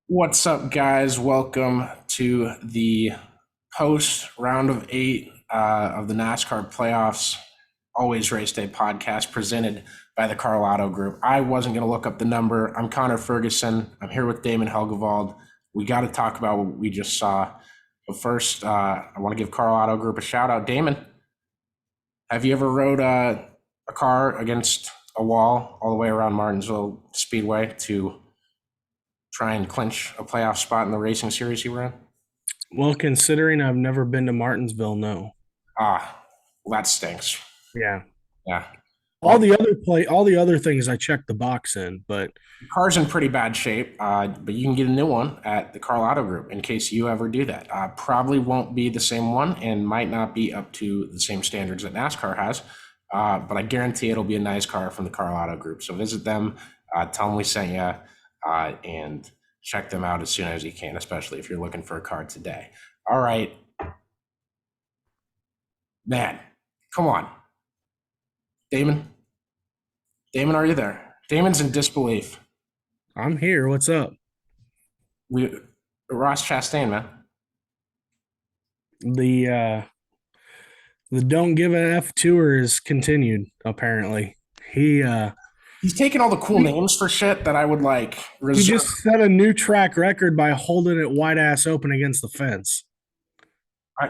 What's up, guys? Welcome to the post round of eight of the NASCAR playoffs. Always Race Day podcast presented by the Karl Auto Group. I wasn't going to look up the number. I'm Connor Ferguson. I'm here with Damon Helgevald. We got to talk about what we just saw. But first, I want to give Karl Auto Group a shout out. Damon, have you ever rode a car against a wall all the way around Martinsville Speedway to try and clinch a playoff spot in the racing series you were in? Well, considering I've never been to Martinsville, no. Well, that stinks. Yeah. Yeah. All Well, the other all the other things I checked the box in, but the car's in pretty bad shape, but you can get a new one at the Karl Auto Group in case you ever do that. Probably won't be the same one and might not be up to the same standards that NASCAR has, but I guarantee it'll be a nice car from the Karl Auto Group. So visit them, tell them we sent you, and check them out as soon as you can, especially if you're looking for a car today. All right, man, come on. Damon? Damon, are you there? Damon's in disbelief. I'm here. What's up? We Ross Chastain, man. The the don't give an F tour is continued, apparently. He uh He's taking all the cool he, names for shit that I would like he reserve. just set a new track record by holding it wide ass open against the fence. I,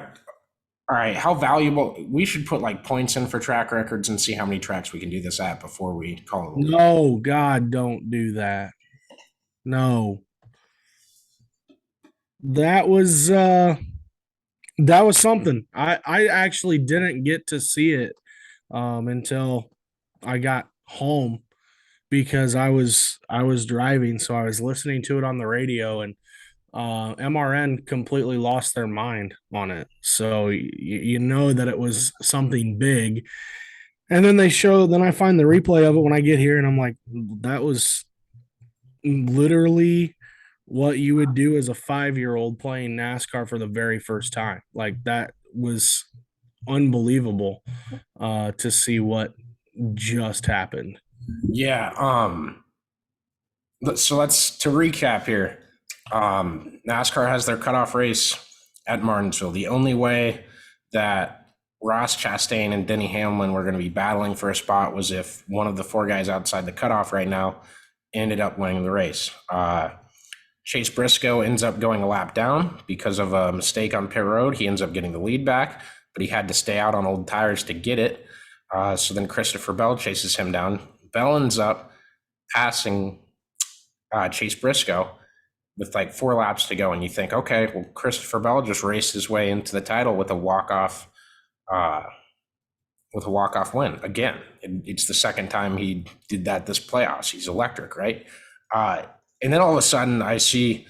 all right, how valuable? We should put like points in for track records and see how many tracks we can do this at before we call it a week. No, God, don't do that. No. That was that was something. I actually didn't get to see it until I got home because I was driving, so I was listening to it on the radio, and MRN completely lost their mind on it. So you know that it was something big. And then then I find the replay of it when I get here, and I'm like, that was literally what you would do as a 5 year old playing NASCAR for the very first time. Like that was unbelievable to see what just happened. Yeah. So let's to recap here. NASCAR has their cutoff race at Martinsville. The only way that Ross Chastain and Denny Hamlin were going to be battling for a spot was if one of the four guys outside the cutoff right now ended up winning the race. Chase Briscoe ends up going a lap down because of a mistake on pit road. He ends up getting the lead back, but he had to stay out on old tires to get it. So then Christopher Bell chases him down. Bell ends up passing Chase Briscoe with like 4 laps to go, and you think, okay, well, Christopher Bell just raced his way into the title with a walk-off win again. It's the second time he did that this playoffs. He's electric, right? And then all of a sudden, I see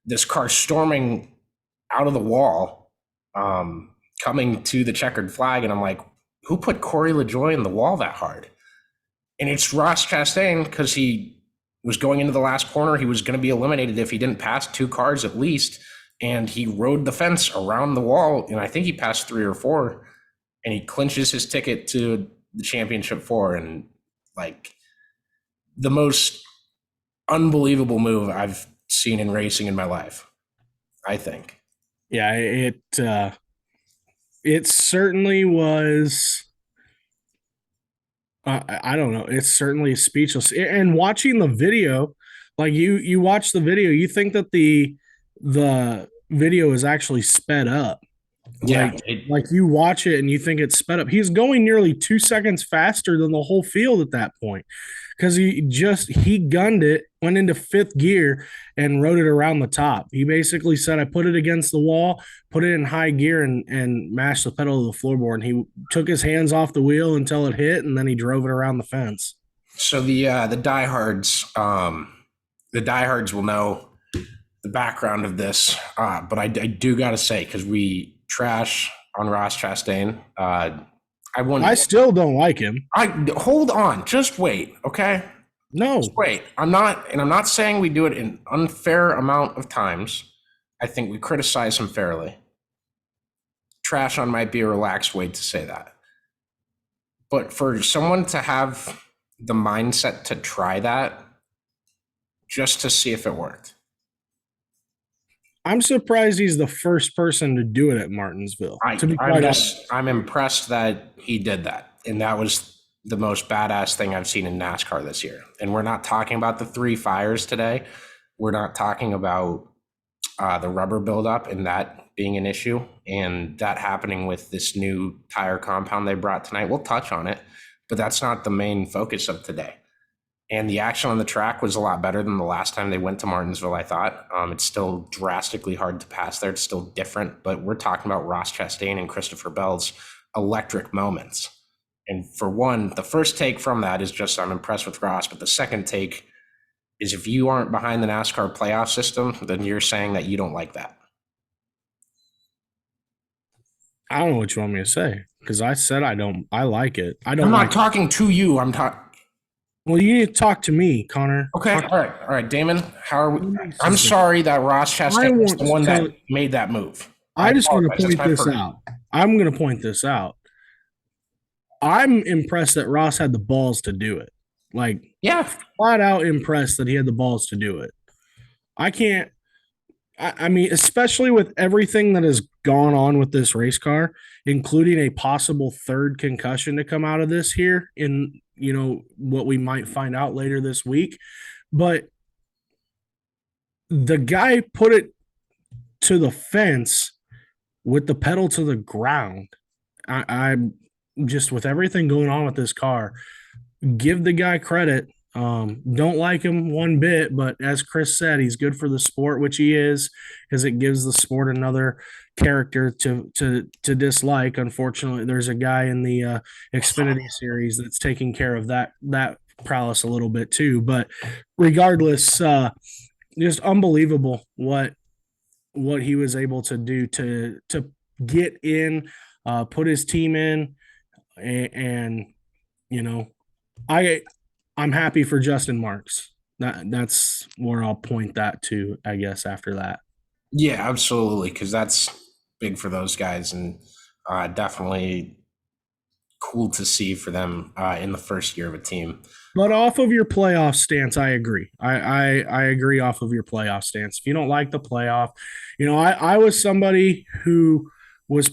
this car storming out of the wall, coming to the checkered flag, and I'm like, who put Corey LaJoie in the wall that hard? And it's Ross Chastain because he was going into the last corner. He was going to be eliminated if he didn't pass 2 cars at least, and he rode the fence around the wall, and I think he passed 3 or 4, and he clinches his ticket to the championship 4, and like the most unbelievable move I've seen in racing in my life, I think. Yeah, it certainly was. I don't know. It's certainly speechless. And watching the video, like you watch the video, you think that the video is actually sped up. Yeah, Like you watch it and you think it's sped up. He's going nearly 2 seconds faster than the whole field at that point because he gunned it, went into fifth gear, and rode it around the top. He basically said, "I put it against the wall, put it in high gear, and mashed the pedal to the floorboard." And he took his hands off the wheel until it hit, and then he drove it around the fence. so the diehards will know the background of this, but I do got to say, because we trash on Ross Chastain, I want. I still don't like him. I hold on, just wait, okay? No, Just wait. I'm not saying we do it an unfair amount of times. I think we criticize him fairly. Trash on might be a relaxed way to say that, but for someone to have the mindset to try that just to see if it worked, I'm surprised he's the first person to do it at Martinsville. To be quite honest, I'm impressed that he did that. And that was the most badass thing I've seen in NASCAR this year. And we're not talking about the three fires today. We're not talking about the rubber buildup and that being an issue and that happening with this new tire compound they brought tonight. We'll touch on it, but that's not the main focus of today. And the action on the track was a lot better than the last time they went to Martinsville, I thought. It's still drastically hard to pass there. It's still different, but we're talking about Ross Chastain and Christopher Bell's electric moments. And for one, the first take from that is just I'm impressed with Ross, but the second take is if you aren't behind the NASCAR playoff system, then you're saying that you don't like that. I don't know what you want me to say because I said I don't. I like it. I don't I'm like not talking to you. I'm talking. Well, you need to talk to me, Connor. Okay. Talk- All right, Damon. How are we? I'm sorry that Ross I Chastain was want the to one tell. that made that move. I I'm just going to apologize. It's point my this first. out. I'm going to point this out. I'm impressed that Ross had the balls to do it. Like, Yeah. flat out impressed that he had the balls to do it. I can't. I mean, especially with everything that has gone on with this race car, including a possible third concussion to come out of this here in, what we might find out later this week. But the guy put it to the fence with the pedal to the ground. I'm just with everything going on with this car, give the guy credit. Don't like him one bit, but as Chris said, he's good for the sport, which he is, because it gives the sport another character to dislike. Unfortunately, there's a guy in the Xfinity series that's taking care of that prowess a little bit too. But regardless, just unbelievable what he was able to do to get in, put his team in, and you know, I I'm happy for Justin Marks. That's where I'll point that to, I guess, after that. Yeah, absolutely. Because that's big for those guys and definitely cool to see for them in the first year of a team. But off of your playoff stance, I agree. I agree off of your playoff stance. If you don't like the playoff, I was somebody who was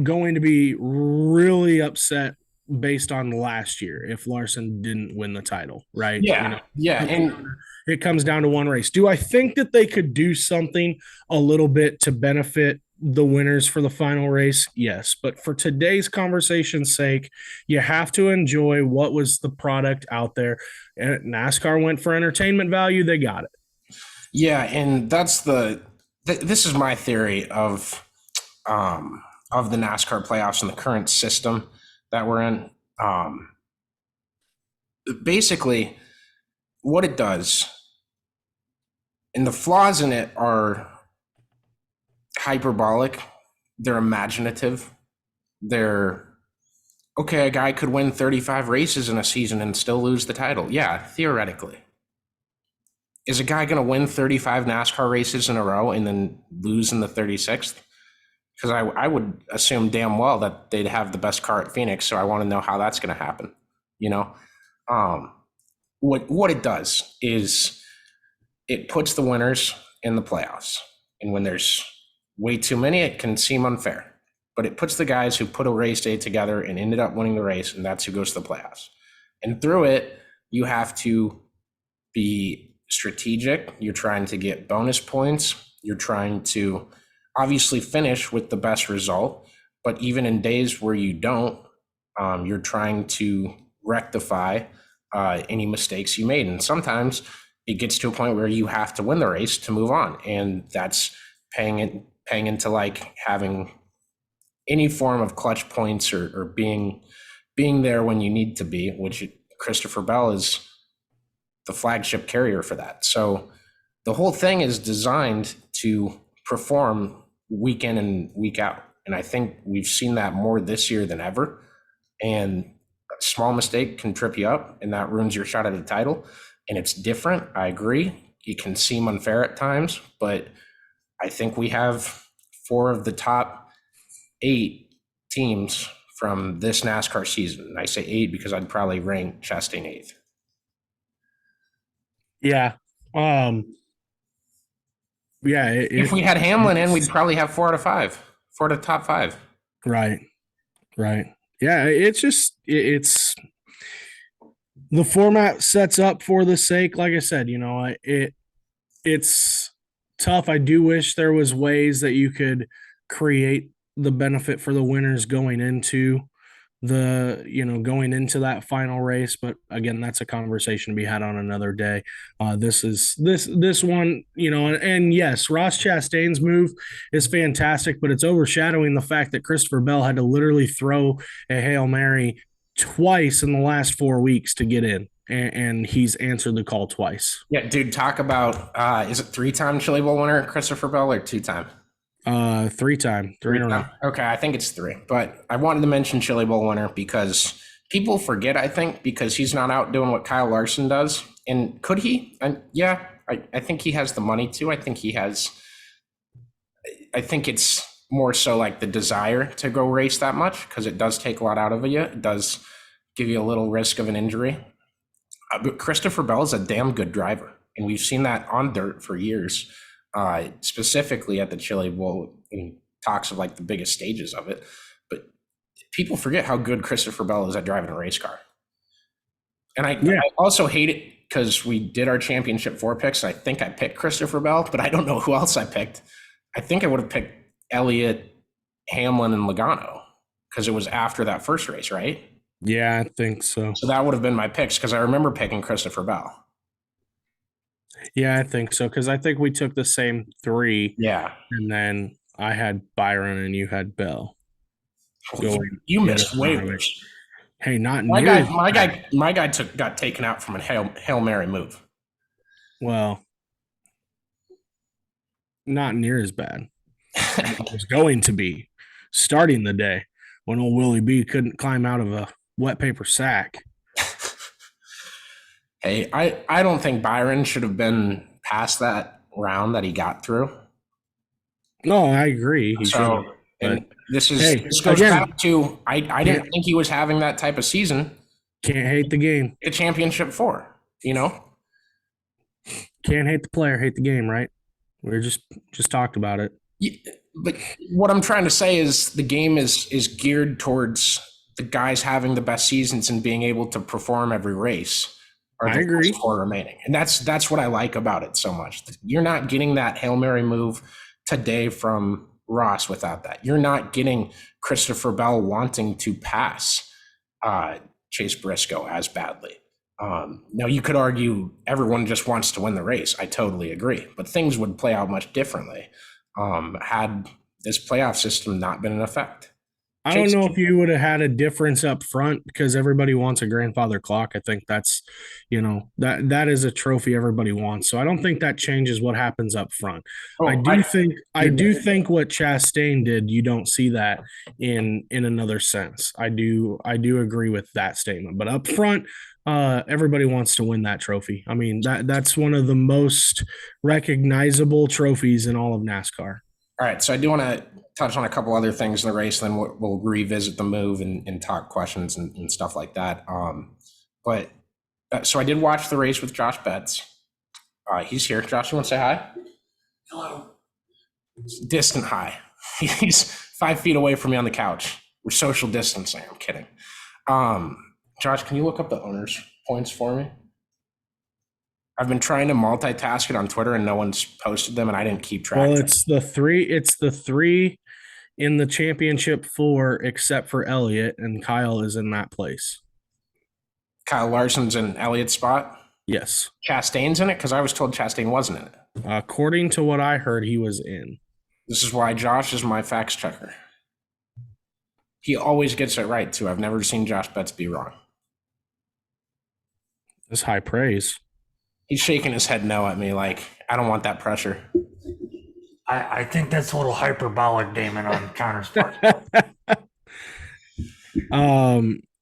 going to be really upset based on last year if Larson didn't win the title, right? Yeah, yeah. And It comes down to one race. Do I think that they could do something a little bit to benefit the winners for the final race? Yes. But for today's conversation's sake, you have to enjoy what was the product out there. And NASCAR went for entertainment value. They got it. yeah, and that's this is my theory of the NASCAR playoffs and the current system that we're in. Basically, what it does, and the flaws in it are hyperbolic, they're imaginative, they're okay, a guy could win 35 races in a season and still lose the title. Yeah, theoretically. Is a guy going to win 35 NASCAR races in a row and then lose in the 36th? Because I would assume damn well that they'd have the best car at Phoenix, so I want to know how that's going to happen. What it does is it puts the winners in the playoffs. And when there's way too many, it can seem unfair. But it puts the guys who put a race day together and ended up winning the race, and that's who goes to the playoffs. And through it, you have to be strategic. You're trying to get bonus points. You're trying to obviously finish with the best result. But even in days where you don't, you're trying to rectify any mistakes you made. And sometimes it gets to a point where you have to win the race to move on. And that's paying into like having any form of clutch points or being there when you need to be, which Christopher Bell is the flagship carrier for that. So the whole thing is designed to perform week in and week out. And I think we've seen that more this year than ever. And a small mistake can trip you up and that ruins your shot at the title. And it's different. I agree. It can seem unfair at times, but I think we have 4 of the top 8 teams from this NASCAR season. And I say 8 because I'd probably rank Chastain 8th. Yeah. Yeah, If we had Hamlin in, we'd it's probably have 4 out of 5, 4 to top 5. right, right. Yeah, it's just it's the format sets up for the sake. Like I said, it's tough. I do wish there was ways that you could create the benefit for the winners going into that final race, but again, that's a conversation to be had on another day. This one, and yes, Ross Chastain's move is fantastic, but it's overshadowing the fact that Christopher Bell had to literally throw a Hail Mary twice in the last 4 weeks to get in, and he's answered the call twice. Yeah, dude, talk about is it 3-time Chili Bowl winner Christopher Bell or 2-time? 3-time, three in a row. Okay, I think it's 3. But I wanted to mention Chili Bowl winner because people forget, I think, because he's not out doing what Kyle Larson does. And could he? And yeah, I think he has the money to. I think it's more so like the desire to go race that much because it does take a lot out of you. It does give you a little risk of an injury. But Christopher Bell is a damn good driver. And we've seen that on dirt for years. Specifically at the Chili Bowl in talks of like the biggest stages of it. But people forget how good Christopher Bell is at driving a race car. And I also hate it because we did our championship 4 picks. I think I picked Christopher Bell, but I don't know who else I picked. I think I would have picked Elliott, Hamlin, and Logano because it was after that first race, right? Yeah, I think so. So that would have been my picks because I remember picking Christopher Bell. Yeah, I think so because I think we took the same 3. Yeah. And then I had Byron and you had Bell. You missed waivers. Hey, not my guy got taken out from a Hail Mary move. Well, not near as bad. It was going to be starting the day when old Willie B couldn't climb out of a wet paper sack. Hey, I don't think Byron should have been past that round that he got through. No, I agree. This goes back to I didn't think he was having that type of season. Can't hate the game. A championship 4, Can't hate the player, hate the game, right? We just talked about it. Yeah, but what I'm trying to say is the game is geared towards the guys having the best seasons and being able to perform every race. I agree. 4 remaining, and that's what I like about it so much. You're not getting that Hail Mary move today from Ross without that. You're not getting Christopher Bell wanting to pass Chase Briscoe as badly. Now, you could argue everyone just wants to win the race. I totally agree. But things would play out much differently had this playoff system not been in effect. I don't know if you would have had a difference up front because everybody wants a grandfather clock. I think that's, that is a trophy everybody wants. So I don't think that changes what happens up front. I do think what Chastain did, you don't see that in another sense. I do agree with that statement. But up front, everybody wants to win that trophy. I mean, that's one of the most recognizable trophies in all of NASCAR. All right, so I do want to touch on a couple other things in the race, then we'll revisit the move and talk questions and stuff like that. So I did watch the race with Josh Betts. He's here. Josh, you want to say hi? Hello. Distant hi. He's 5 feet away from me on the couch. We're social distancing. I'm kidding. Josh, can you look up the owner's points for me? I've been trying to multitask it on Twitter and no one's posted them and I didn't keep track. Well, it's the 3 in the championship 4, except for Elliott, and Kyle is in that place. Kyle Larson's in Elliott's spot? Yes. Chastain's in it? Because I was told Chastain wasn't in it. According to what I heard, he was in. This is why Josh is my facts checker. He always gets it right, too. I've never seen Josh Betts be wrong. That's high praise. He's shaking his head no at me like, I don't want that pressure. I think that's a little hyperbolic, Damon, on Connor's part.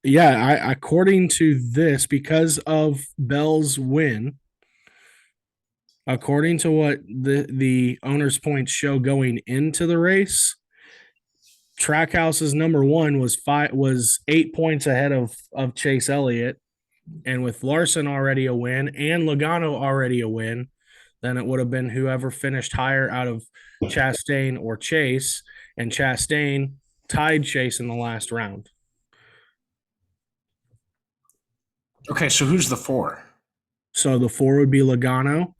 According to this, because of Bell's win, according to what the owner's points show going into the race, Trackhouse's number 1 was 8 points ahead of Chase Elliott. And with Larson already a win and Logano already a win, then it would have been whoever finished higher out of Chastain or Chase, and Chastain tied Chase in the last round. Okay, so who's the 4? So the 4 would be Logano,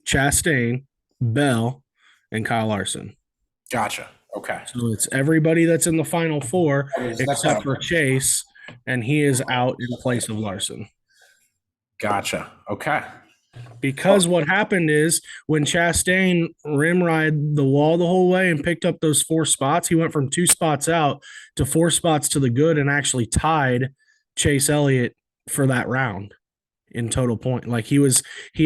Chastain, Bell, and Kyle Larson. Gotcha. Okay. So it's everybody that's in the final 4 That's except for Chase, and he is out in place of Larson. Gotcha. Okay. Because what happened is when Chastain rimride the wall the whole way and picked up those 4 spots, he went from 2 spots out to 4 spots to the good and actually tied Chase Elliott for that round in total point. Like he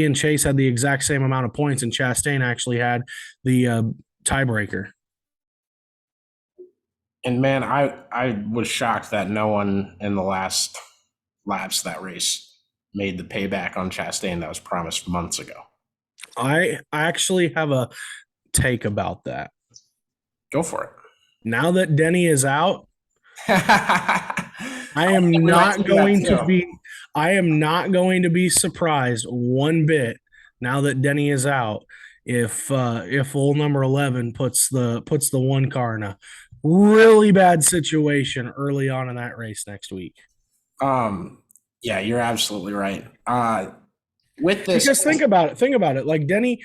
and Chase had the exact same amount of points, and Chastain actually had the tiebreaker. And man, I was shocked that no one in the last laps of that race made the payback on Chastain that was promised months ago. I actually have a take about that. Go for it. Now that Denny is out, I am not going to be surprised one bit now that Denny is out if old number 11 puts the 1 car in a really bad situation early on in that race next week. Yeah, you're absolutely right. With this, because think about it. Like Denny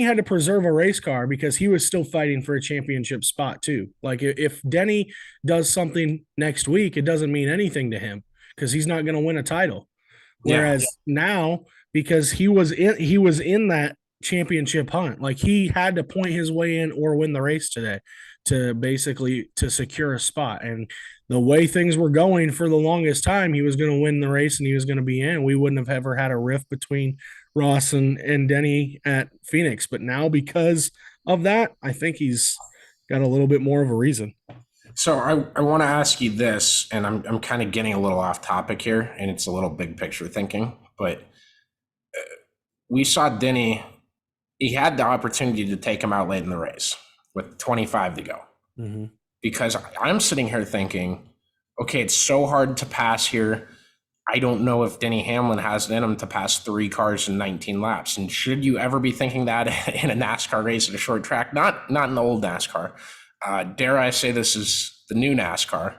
had to preserve a race car because he was still fighting for a championship spot too. Like if Denny does something next week, it doesn't mean anything to him because he's not going to win a title. Whereas now, because he was in that championship hunt, like he had to point his way in or win the race today to secure a spot. And the way things were going for the longest time, he was going to win the race and he was going to be in. We wouldn't have ever had a rift between Ross and Denny at Phoenix. But now because of that, I think he's got a little bit more of a reason. So I want to ask you this, and I'm kind of getting a little off topic here, and it's a little big picture thinking, but we saw Denny, he had the opportunity to take him out late in the race with 25 to go. Mm-hmm. Because I'm sitting here thinking, okay, it's so hard to pass here. I don't know if Denny Hamlin has it in him to pass 3 cars in 19 laps. And should you ever be thinking that in a NASCAR race at a short track? Not in the old NASCAR. Dare I say this is the new NASCAR.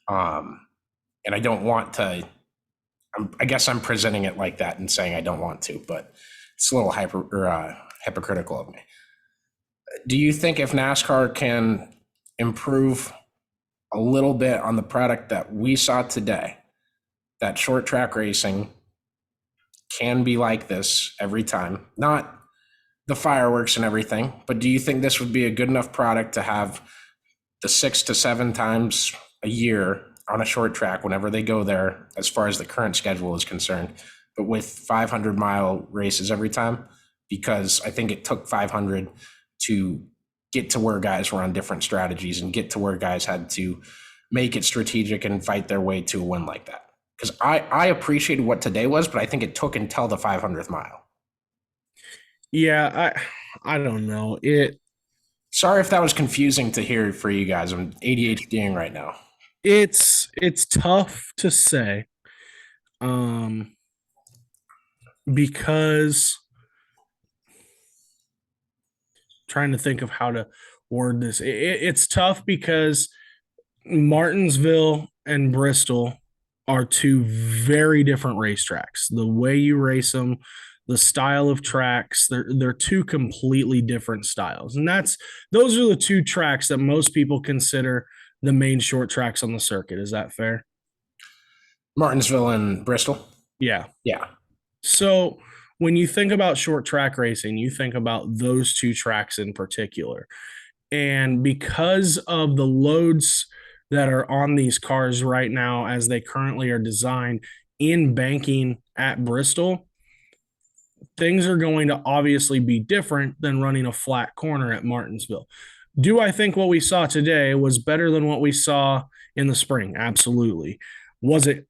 And I don't want to, I guess I'm presenting it like that and saying I don't want to, but it's a little hypocritical of me. Do you think if NASCAR can improve a little bit on the product that we saw today, that short track racing can be like this every time? Not the fireworks and everything, but do you think this would be a good enough product to have the 6 to 7 times a year on a short track whenever they go there, as far as the current schedule is concerned, but with 500-mile races every time? Because I think it took 500 to get to where guys were on different strategies and get to where guys had to make it strategic and fight their way to a win like that. Because I appreciated what today was, but I think it took until the 500th mile. Yeah, I don't know. Sorry if that was confusing to hear for you guys. I'm ADHDing right now. It's tough to say, because trying to think of how to word this. It's tough because Martinsville and Bristol are 2 very different racetracks. The way you race them, the style of tracks, they're 2 completely different styles. And those are the 2 tracks that most people consider the main short tracks on the circuit. Is that fair? Martinsville and Bristol? Yeah. Yeah. So when you think about short track racing, you think about those 2 tracks in particular. And because of the loads that are on these cars right now, as they currently are designed in banking at Bristol, things are going to obviously be different than running a flat corner at Martinsville. Do I think what we saw today was better than what we saw in the spring? Absolutely. Was it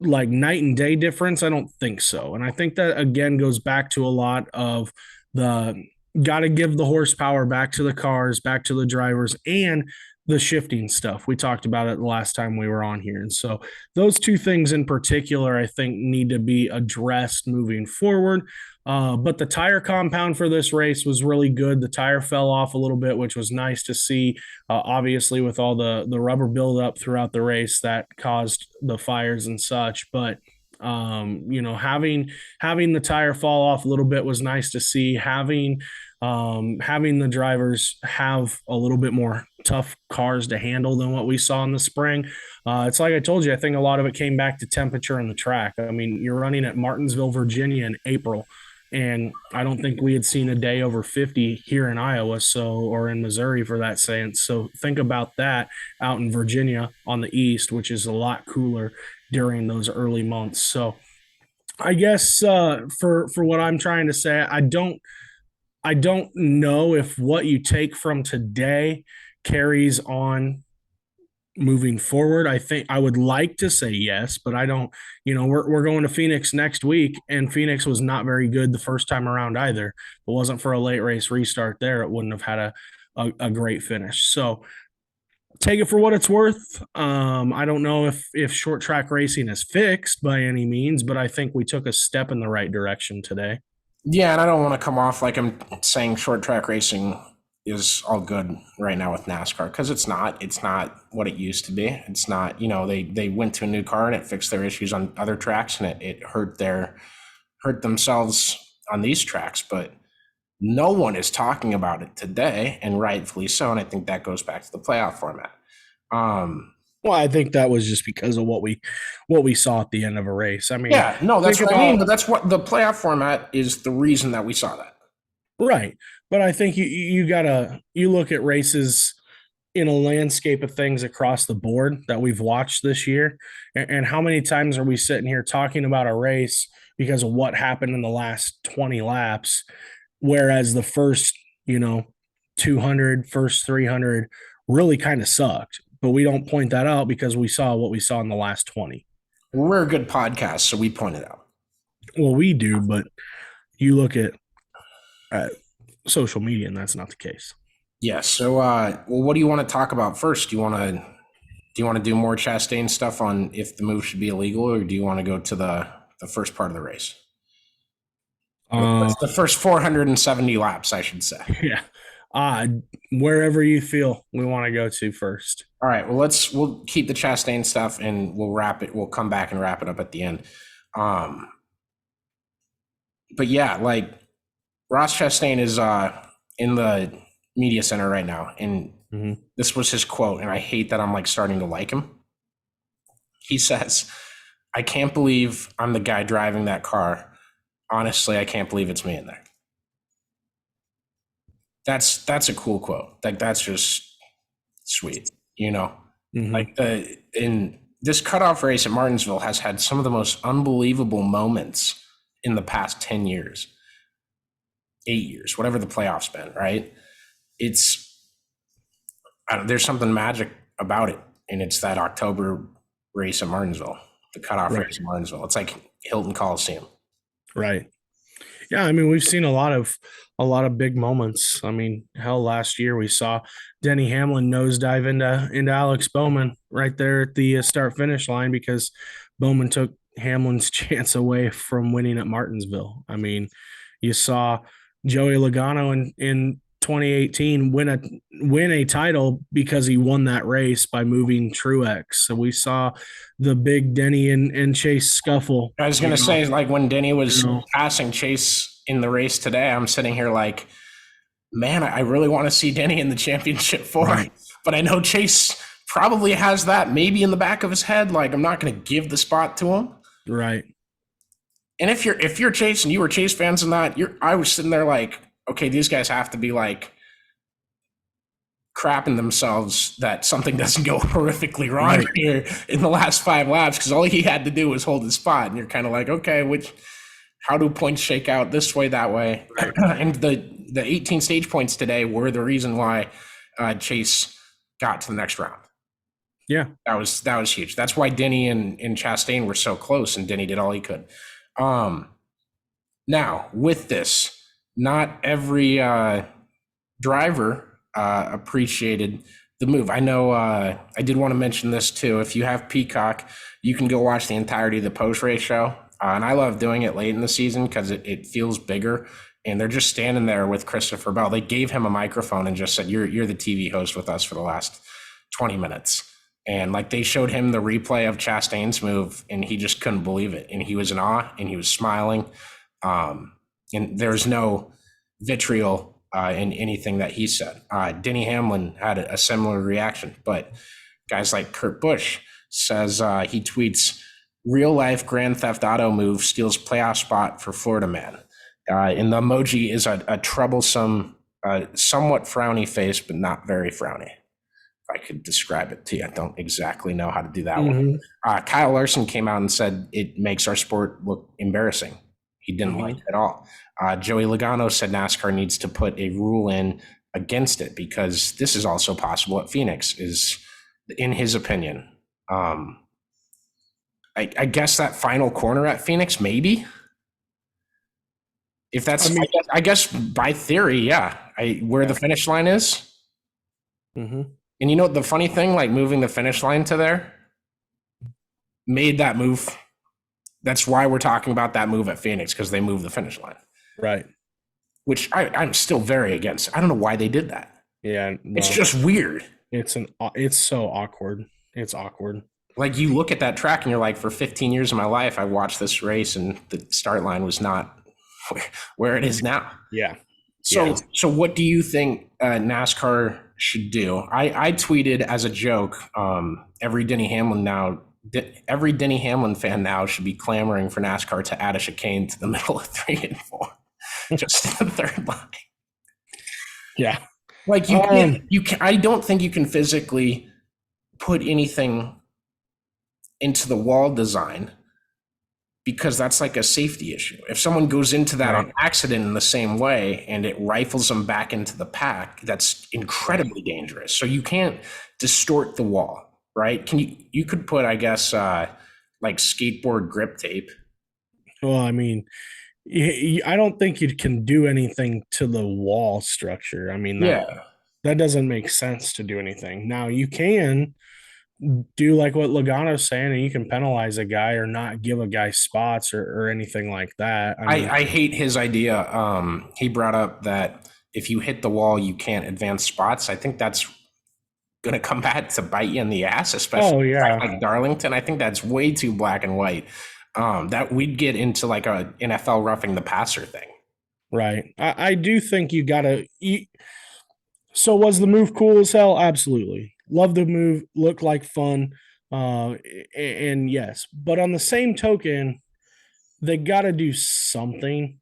like night and day difference? I don't think so. And I think that again goes back to a lot of the got to give the horsepower back to the cars, back to the drivers, and the shifting stuff. We talked about it the last time we were on here. And so those 2 things in particular, I think, need to be addressed moving forward. But the tire compound for this race was really good. The tire fell off a little bit, which was nice to see. Obviously, with all the rubber buildup throughout the race, that caused the fires and such. But having the tire fall off a little bit was nice to see. Having the drivers have a little bit more tough cars to handle than what we saw in the spring. It's like I told you, I think a lot of it came back to temperature and the track. I mean, you're running at Martinsville, Virginia in April, and I don't think we had seen a day over 50 here in Iowa, or in Missouri for that sense. So think about that out in Virginia on the east, which is a lot cooler during those early months. So I guess for what I'm trying to say, I don't know if what you take from today carries on moving forward. I think I would like to say yes, but I don't, we're going to Phoenix next week, and Phoenix was not very good the first time around either. If it wasn't for a late race restart there, it wouldn't have had a great finish. So take it for what it's worth. I don't know if short track racing is fixed by any means, but I think we took a step in the right direction today. Yeah, and I don't want to come off like I'm saying short track racing is all good right now with NASCAR, because it's not. It's not what it used to be. It's not, they went to a new car and it fixed their issues on other tracks, and it hurt themselves on these tracks, but no one is talking about it today, and rightfully so. And I think that goes back to the playoff format. Well, I think that was just because of what we saw at the end of a race. I mean, yeah, no, that's what I mean. But that's what the playoff format is, the reason that we saw that. Right. But I think you look at races in a landscape of things across the board that we've watched this year. And how many times are we sitting here talking about a race because of what happened in the last 20 laps, whereas the first, 200, first 300 really kind of sucked. But we don't point that out because we saw what we saw in the last 20. We're a good podcast, so we point it out. Well, we do, but you look at social media, and that's not the case. Yeah. So, what do you want to talk about first? Do you want to do more Chastain stuff on if the move should be illegal, or do you want to go to the first part of the race? The first 470 laps, I should say. Yeah. Wherever you feel we want to go to first. All right. Well, we'll keep the Chastain stuff, and we'll wrap it. We'll come back and wrap it up at the end. But yeah, like Ross Chastain is in the media center right now, and this was his quote, and I hate that I'm like starting to like him. He says, "I can't believe I'm the guy driving that car. Honestly, I can't believe it's me in there." That's a cool quote. Like, that's just sweet, Like in this cutoff race at Martinsville has had some of the most unbelievable moments in the past 10 years, 8 years, whatever the playoffs been, right? There's something magic about it. And it's that October race at Martinsville, the cutoff race at Martinsville. It's like Hilton Coliseum. Right. Yeah, I mean, we've seen a lot of big moments. I mean, hell, last year we saw Denny Hamlin nosedive into Alex Bowman right there at the start finish line because Bowman took Hamlin's chance away from winning at Martinsville. I mean, you saw Joey Logano in 2018 win a title because he won that race by moving Truex. So we saw the big Denny and Chase scuffle. I was going to say, like, when Denny was passing Chase in the race today, I'm sitting here like, man, I really want to see Denny in the championship but I know Chase probably has that maybe in the back of his head. Like, I'm not going to give the spot to him. Right. And if you're Chase and you were Chase fans in that, I was sitting there like, okay, these guys have to be like crapping themselves that something doesn't go horrifically wrong here in the last 5 laps, because all he had to do was hold his spot. And you're kind of like, okay, how do points shake out this way, that way? And the 18 stage points today were the reason why Chase got to the next round. Yeah. That was huge. That's why Denny and Chastain were so close, and Denny did all he could. Now, with this, not every driver appreciated the move. I know I did want to mention this too. If you have Peacock, you can go watch the entirety of the post-race show And I love doing it late in the season because it feels bigger. And they're just standing there with Christopher Bell. They gave him a microphone and just said, you're the TV host with us for the last 20 minutes. And like they showed him the replay of Chastain's move, and he just couldn't believe it. And he was in awe, and he was smiling. And there's no vitriol in anything that he said. Denny Hamlin had a similar reaction, but guys like Kurt Busch says he tweets, real life Grand Theft Auto move steals playoff spot for Florida man. And the emoji is a troublesome, somewhat frowny face, but not very frowny. I could describe it to you. I don't exactly know how to do that one. Kyle Larson came out and said it makes our sport look embarrassing. He didn't like it at all. Joey Logano said NASCAR needs to put a rule in against it because this is also possible at Phoenix, is in his opinion. I guess that final corner at Phoenix, maybe. If that's, I guess by theory, yeah. Where the finish line is. And you know the funny thing, like moving the finish line to there, made that move. That's why we're talking about that move at Phoenix, because they moved the finish line. Right. Which I'm still very against. I don't know why they did that. Yeah. Well, it's just weird. It's so awkward. It's awkward. Like you look at that track and you're like, for 15 years of my life, I watched this race and the start line was not where it is now. Yeah. So what do you think NASCAR should do? I tweeted as a joke, every Denny Hamlin fan now should be clamoring for NASCAR to add a chicane to the middle of 3 and 4, just the third line. Yeah. Like you can't, I don't think you can physically put anything into the wall design, because that's like a safety issue. If someone goes into that on accident in the same way and it rifles them back into the pack, that's incredibly dangerous. So you can't distort the wall, right? You could put, I guess, like skateboard grip tape. Well, I mean, I don't think you can do anything to the wall structure. I mean, that doesn't make sense to do anything. Now you can do like what Logano's saying, and you can penalize a guy or not give a guy spots or anything like that. I hate his idea. He brought up that if you hit the wall, you can't advance spots. I think that's going to come back to bite you in the ass, especially like Darlington. I think that's way too black and white. That we'd get into like a NFL roughing the passer thing. Right. I do think you got to eat. So was the move cool as hell? Absolutely. Love the move, looked like fun, and yes. But on the same token, they got to do something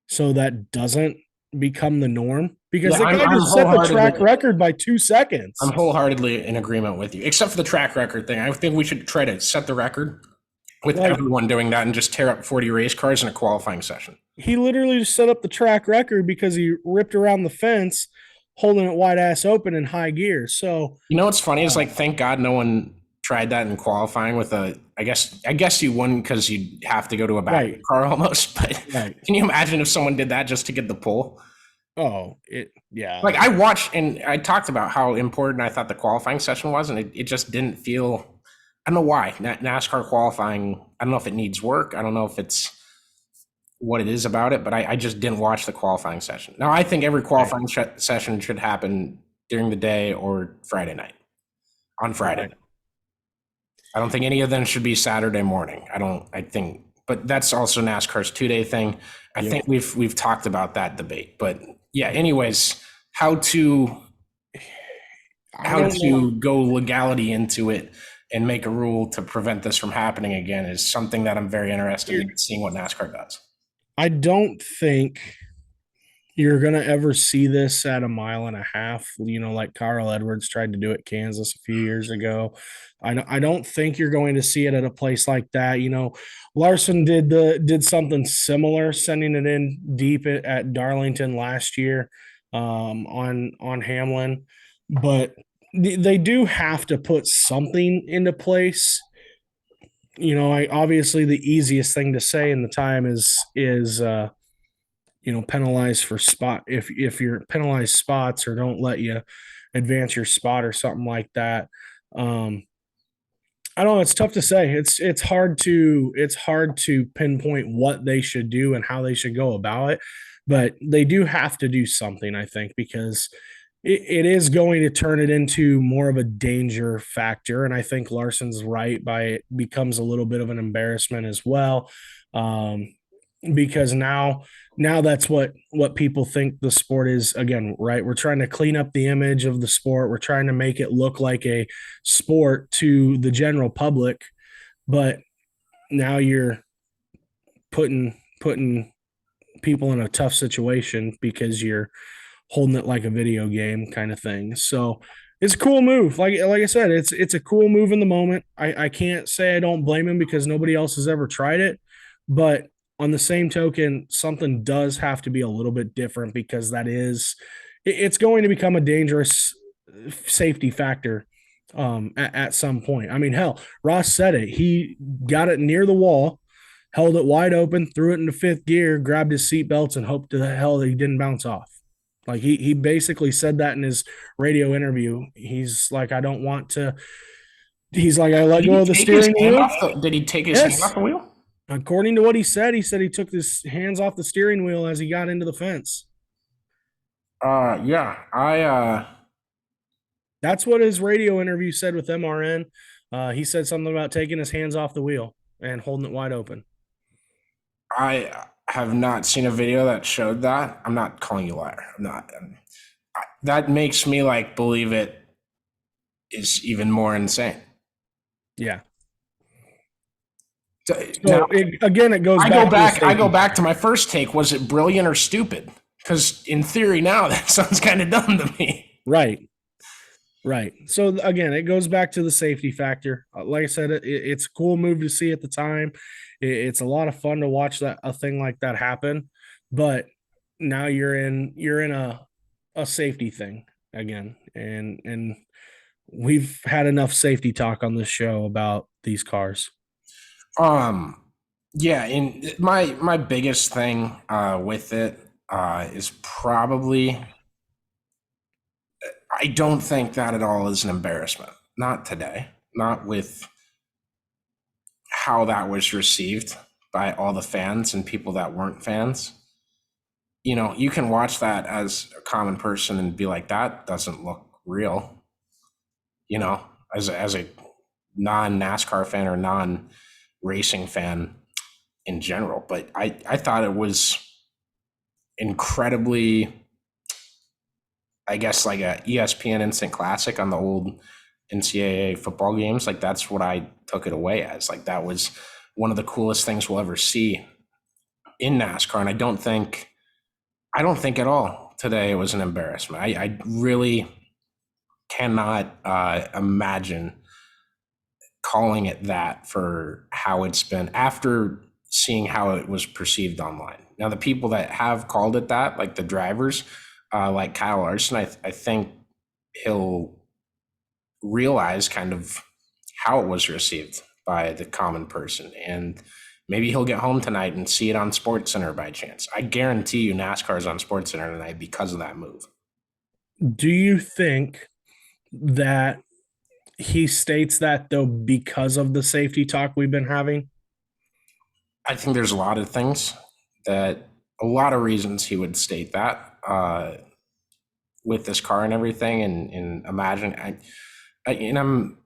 so that doesn't become the norm, because the guy just set the track record by 2 seconds. I'm wholeheartedly in agreement with you, except for the track record thing. I think we should try to set the record with everyone doing that and just tear up 40 race cars in a qualifying session. He literally just set up the track record because he ripped around the fence, holding it wide ass open in high gear. So you know what's funny is, like, thank God no one tried that in qualifying with I guess you won because you have to go to a back car almost. But can you imagine if someone did that just to get the pole? Oh, Like I watched and I talked about how important I thought the qualifying session was, and it just didn't feel. I don't know why NASCAR qualifying. I don't know if it needs work. I don't know if it's what it is about it, but I just didn't watch the qualifying session. Now, I think every qualifying session should happen during the day or on Friday. I don't think any of them should be Saturday morning. But that's also NASCAR's 2-day thing. I think we've talked about that debate, but yeah, anyways, how to go legality into it and make a rule to prevent this from happening again is something that I'm very interested in seeing what NASCAR does. I don't think you're going to ever see this at 1.5 miles, like Carl Edwards tried to do at Kansas a few years ago. I don't think you're going to see it at a place like that. Larson did something similar, sending it in deep at Darlington last year on Hamlin, but they do have to put something into place. Obviously the easiest thing to say in the time is penalize for spot. If you're penalized spots or don't let you advance your spot or something like that. I don't know. It's tough to say. It's hard to pinpoint what they should do and how they should go about it, but they do have to do something, I think, because it is going to turn it into more of a danger factor. And I think Larson's right by it becomes a little bit of an embarrassment as well. Um, because now that's what people think the sport is again, right? We're trying to clean up the image of the sport. We're trying to make it look like a sport to the general public, but now you're putting people in a tough situation because you're holding it like a video game kind of thing. So it's a cool move. Like I said, it's a cool move in the moment. I can't say I don't blame him because nobody else has ever tried it, but on the same token, something does have to be a little bit different because it's going to become a dangerous safety factor at some point. I mean, hell, Ross said it. He got it near the wall, held it wide open, threw it into fifth gear, grabbed his seatbelts, and hoped to the hell that he didn't bounce off. Like he basically said that in his radio interview. He's like, I don't want to. He's like, I let go of the steering wheel. Did he take his hand off the wheel? According to what he said he took his hands off the steering wheel as he got into the fence. Yeah, That's what his radio interview said with MRN. He said something about taking his hands off the wheel and holding it wide open. I have not seen a video that showed that. I'm not calling you a liar. I'm not. That makes me like believe it is even more insane. Yeah. So now, it goes. I go back to my first take. Was it brilliant or stupid? Because in theory now that sounds kind of dumb to me. Right. So again, it goes back to the safety factor. Like I said, it's a cool move to see at the time. It's a lot of fun to watch a thing like that happen. But now you're in a safety thing again, and we've had enough safety talk on this show about these cars. Yeah, and my biggest thing with it is probably I don't think that at all is an embarrassment. Not today. Not with how that was received by all the fans and people that weren't fans. You know, you can watch that as a common person and be like, that doesn't look real. You know, as a non-NASCAR fan or non-racing fan in general. But I thought it was incredibly, I guess, like a ESPN Instant Classic on the old NCAA football games. Like that's what I took it away as. Like that was one of the coolest things we'll ever see in NASCAR. And I don't think at all today it was an embarrassment. I really cannot imagine calling it that for how it's been after seeing how it was perceived online. Now, the people that have called it that, like the drivers, like Kyle Larson, I think he'll realize kind of how it was received by the common person. And maybe he'll get home tonight and see it on SportsCenter by chance. I guarantee you NASCAR is on SportsCenter tonight because of that move. Do you think that he states that, though, because of the safety talk we've been having? I think there's a lot of reasons he would state that with this car and everything. And imagine, and I'm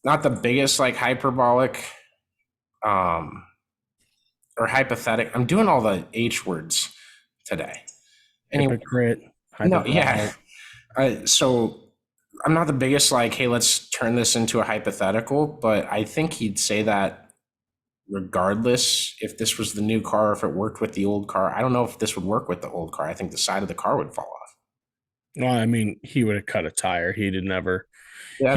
not the biggest like hyperbolic or hypothetical. I'm doing all the H words today. Anyway, hypocrite. No, yeah. So I'm not the biggest like, hey, let's turn this into a hypothetical, but I think he'd say that regardless if this was the new car, if it worked with the old car. I don't know if this would work with the old car. I think the side of the car would fall off. No, I mean, he would have cut a tire. He would never. Yeah,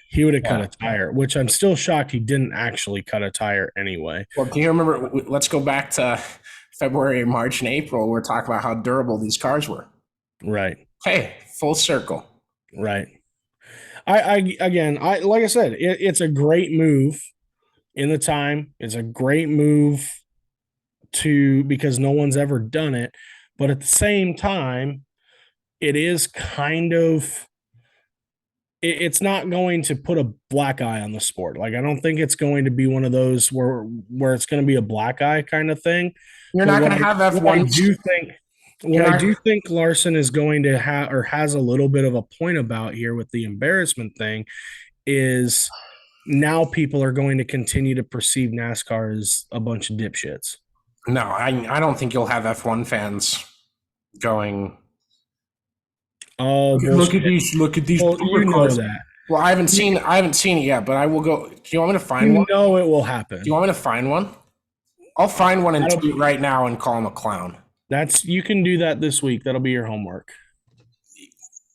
He would have cut a tire, which I'm still shocked he didn't actually cut a tire anyway. Well, do you remember? Let's go back to February, March, and April. We're talking about how durable these cars were. Right. Hey, full circle. Right. Like I said, it's a great move in the time. It's a great move because no one's ever done it. But at the same time, it is kind of it's not going to put a black eye on the sport. Like I don't think it's going to be one of those where it's going to be a black eye kind of thing. You're But not going to have F1. I do think Larson is going to have or has a little bit of a point about here with the embarrassment thing is now people are going to continue to perceive NASCAR as a bunch of dipshits. No, I don't think you'll have F1 fans going, Oh, look at these well, you know cars. that. Well, I haven't seen it yet, but I will go. Do you want me to find one? No, it will happen. Do you want me to find one? I'll find one and tweet right now and call him a clown. You can do that this week. That'll be your homework.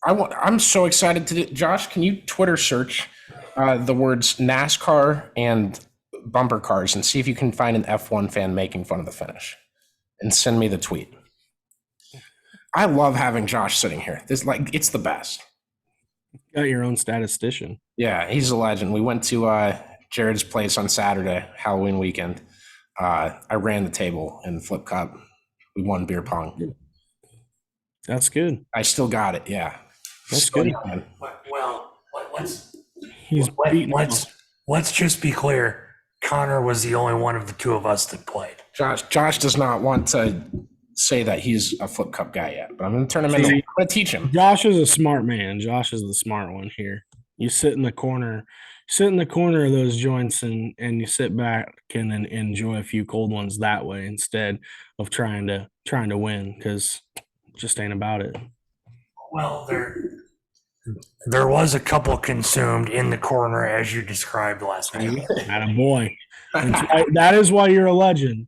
I'm so excited to Josh, can you Twitter search the words NASCAR and bumper cars and see if you can find an F1 fan making fun of the finish and send me the tweet. I love having Josh sitting here. It's the best. Got your own statistician. Yeah, he's a legend. We went to Jared's place on Saturday, Halloween weekend. I ran the table in Flip Cup. We won beer pong. That's good. I still got it. Yeah. That's Still good. young. Well, let's just be clear. Connor was the only one of the two of us that played. Josh does not want to say that he's a Flip Cup guy yet, but I'm going to turn him into. I'm going to teach him. Josh is a smart man. Josh is the smart one here. You sit in the corner of those joints and you sit back and then enjoy a few cold ones that way instead of trying to win because it just ain't about it. Well, there was a couple consumed in the corner as you described last night. Attaboy. That is why you're a legend.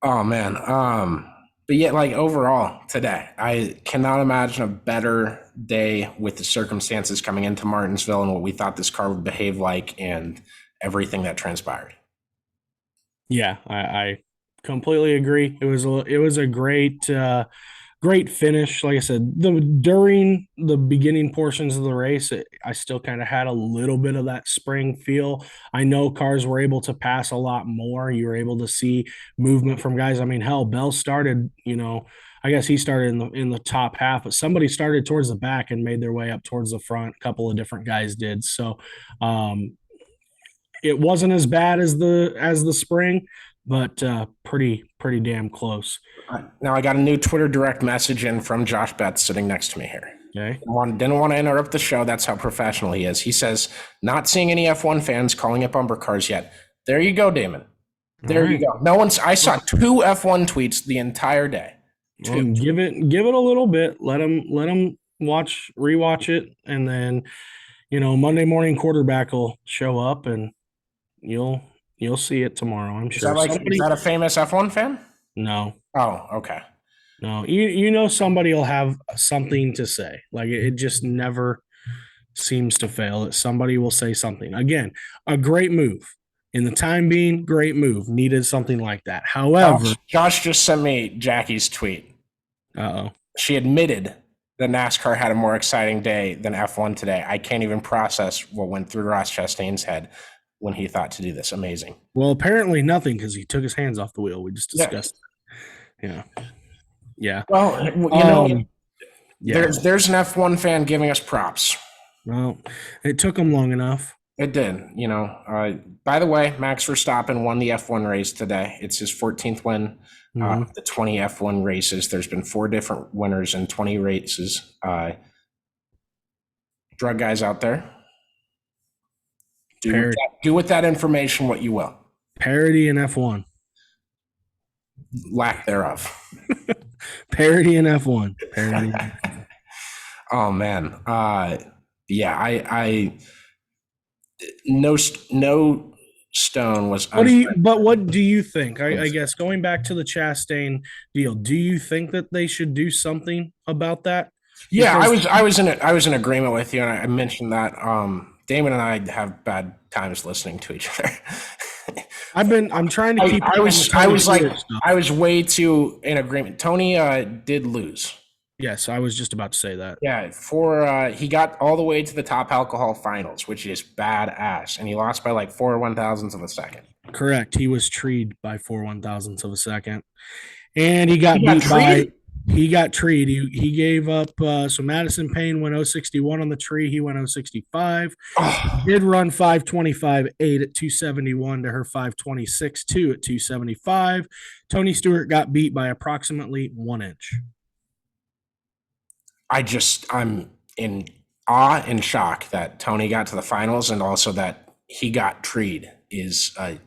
Oh man. But yet, overall today, I cannot imagine a better day with the circumstances coming into Martinsville and what we thought this car would behave like and everything that transpired. Yeah, I completely agree. It was a great finish. Like I said, during the beginning portions of the race, I still kind of had a little bit of that spring feel. I know cars were able to pass a lot more. You were able to see movement from guys. I mean, hell, Bell started, I guess he started in the top half, but somebody started towards the back and made their way up towards the front. A couple of different guys did. So it wasn't as bad as the spring, but pretty damn close. Now I got a new Twitter direct message in from Josh Betts sitting next to me here. Okay. Didn't want to interrupt the show. That's how professional he is. He says, not seeing any F1 fans calling it bumper cars yet. There you go, Damon. There you go. I saw 2 F1 tweets the entire day. Well, give it a little bit. Let them rewatch it. And then, Monday morning quarterback will show up and you'll see it tomorrow. I'm sure. Is that a famous F1 fan? No. Oh, okay. No, somebody will have something to say. Like it just never seems to fail that somebody will say something. Again, a great move. In the time being, great move. Needed something like that. However, Josh just sent me Jackie's tweet. Uh-oh. She admitted that NASCAR had a more exciting day than F1 today. I can't even process what went through Ross Chastain's head when he thought to do this. Amazing. Well, apparently nothing because he took his hands off the wheel. We just discussed it. Yeah. Well, there's an F1 fan giving us props. Well, it took him long enough. It did. By the way, Max Verstappen won the F1 race today. It's his 14th win. The 20 F1 races. There's been 4 different winners in 20 races. Drug guys out there. Do with that information what you will. Parody in F1. Lack thereof. Parody in F1. Parody. Oh man. I no stone was. What do you think? I guess going back to the Chastain deal, do you think that they should do something about that? Yeah, I was in agreement with you, and I mentioned that. Damon and I have bad times listening to each other. I'm trying to keep. I was way too in agreement. Tony did lose. Yes, I was just about to say that. Yeah, he got all the way to the top alcohol finals, which is badass, and he lost by 4 1,000ths of a second. Correct. He was treed by 4 1,000ths of a second, and he got beat by. He got treed. He gave up. So Madison Payne went 061 on the tree. He went 065. Oh, Did run 525.8 at 271 to her 526.2 at 275. Tony Stewart got beat by approximately 1 inch. I'm in awe and shock that Tony got to the finals, and also that he got treed is a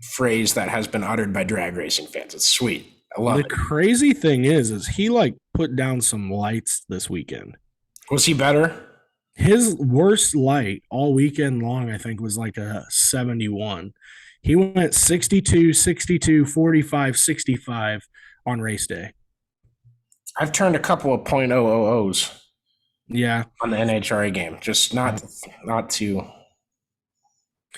phrase that has been uttered by drag racing fans. It's sweet. I love it. The crazy thing is he like put down some lights this weekend. Was he better? His worst light all weekend long, I think, was like a 71. He went 62, 62, 45, 65 on race day. I've turned a couple of .000s Yeah. on the NHRA game, just not to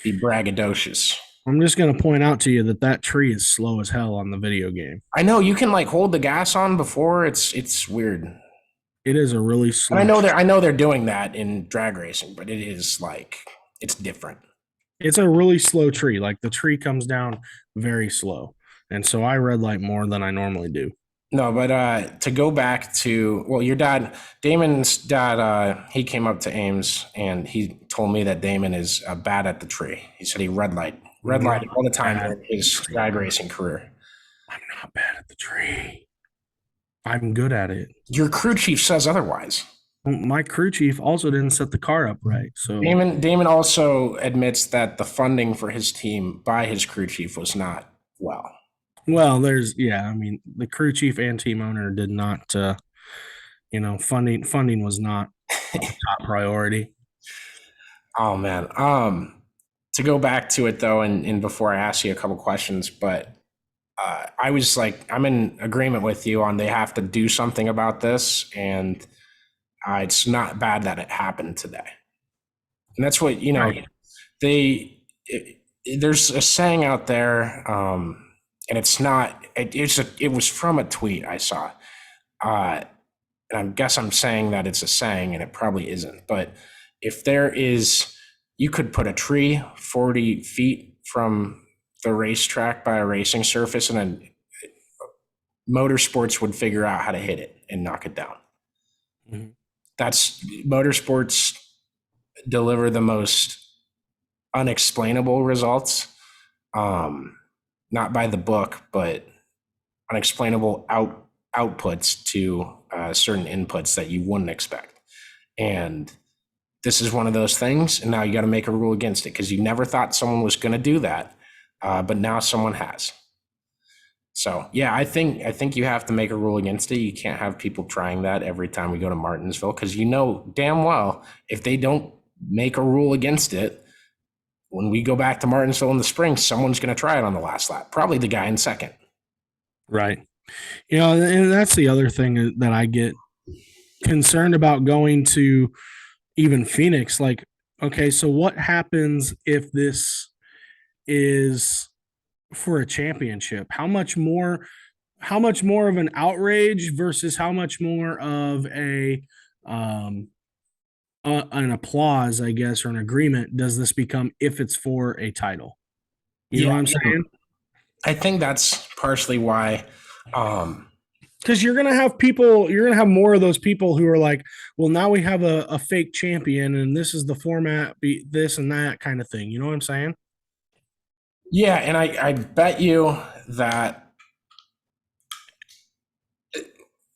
be braggadocious. I'm just going to point out to you that tree is slow as hell on the video game. I know you can like hold the gas on before. It's weird. It is a really slow. And I know they're doing that in drag racing, but it is like it's different. It's a really slow tree. Like the tree comes down very slow. And so I red light more than I normally do. No, but to go back to, well, your dad, Damon's dad, he came up to Ames and he told me that Damon is bad at the tree. He said he red light all the time during his drag racing career. I'm not bad at the tree. I'm good at it. Your crew chief says otherwise. My crew chief also didn't set the car up right. So Damon also admits that the funding for his team by his crew chief was not well. Well, I mean, the crew chief and team owner did not, funding was not a top priority. Oh man. To go back to it though, and before I ask you a couple questions, but I was like, I'm in agreement with you on they have to do something about this, and it's not bad that it happened today. And that's what, Right. there's a saying out there, and it's not, it was from a tweet I saw. And I guess I'm saying that it's a saying, and it probably isn't. But if you could put a tree 40 feet from the racetrack by a racing surface, and then motorsports would figure out how to hit it and knock it down. Mm-hmm. That's motorsports deliver the most unexplainable results. Not by the book, but unexplainable outputs to certain inputs that you wouldn't expect. And this is one of those things. And now you got to make a rule against it because you never thought someone was going to do that. But now someone has. So, yeah, I think you have to make a rule against it. You can't have people trying that every time we go to Martinsville because you know damn well if they don't make a rule against it, when we go back to Martinsville in the spring, someone's going to try it on the last lap, probably the guy in second. Right. And that's the other thing that I get concerned about going to even Phoenix. Like, okay, so what happens if this is for a championship? How much more of an outrage versus how much more of an applause, I guess, or an agreement does this become if it's for a title? You know what I'm saying? I think that's partially why. Because you're gonna have more of those people who are like, well, now we have a fake champion, and this is the format, this and that kind of thing. You know what I'm saying? Yeah, and I bet you that.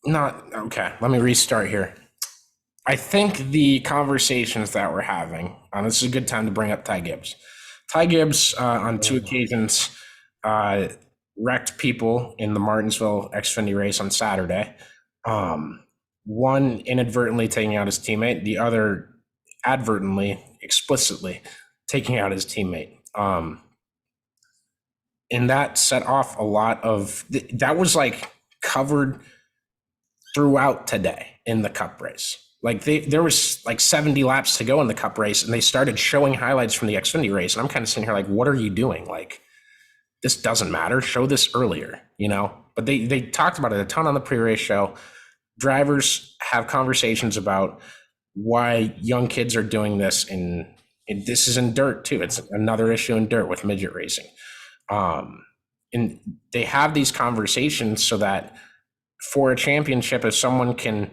Not okay. Let me restart here. I think the conversations that we're having, this is a good time to bring up Ty Gibbs. Ty Gibbs, on two occasions, wrecked people in the Martinsville Xfinity race on Saturday. One inadvertently taking out his teammate, the other advertently, explicitly taking out his teammate. And that set off a lot of that was like covered throughout today in the Cup race. Like there was like 70 laps to go in the Cup race, and they started showing highlights from the Xfinity race. And I'm kind of sitting here like, what are you doing? Like, this doesn't matter. Show this earlier, you know? But they talked about it a ton on the pre-race show. Drivers have conversations about why young kids are doing this, and this is in dirt too. It's another issue in dirt with midget racing. And they have these conversations so that for a championship, if someone can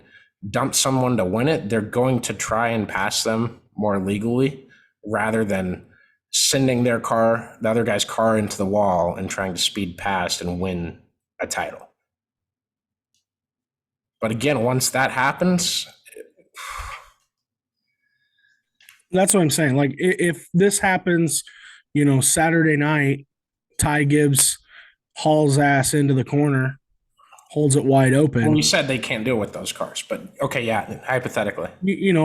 dump someone to win it, they're going to try and pass them more legally rather than sending the other guy's car into the wall and trying to speed past and win a title. But again, once that happens, That's what I'm saying. Like if this happens, Saturday night, Ty Gibbs hauls ass into the corner, holds it wide open. well, you said they can't do it with those cars, but okay, yeah, hypothetically.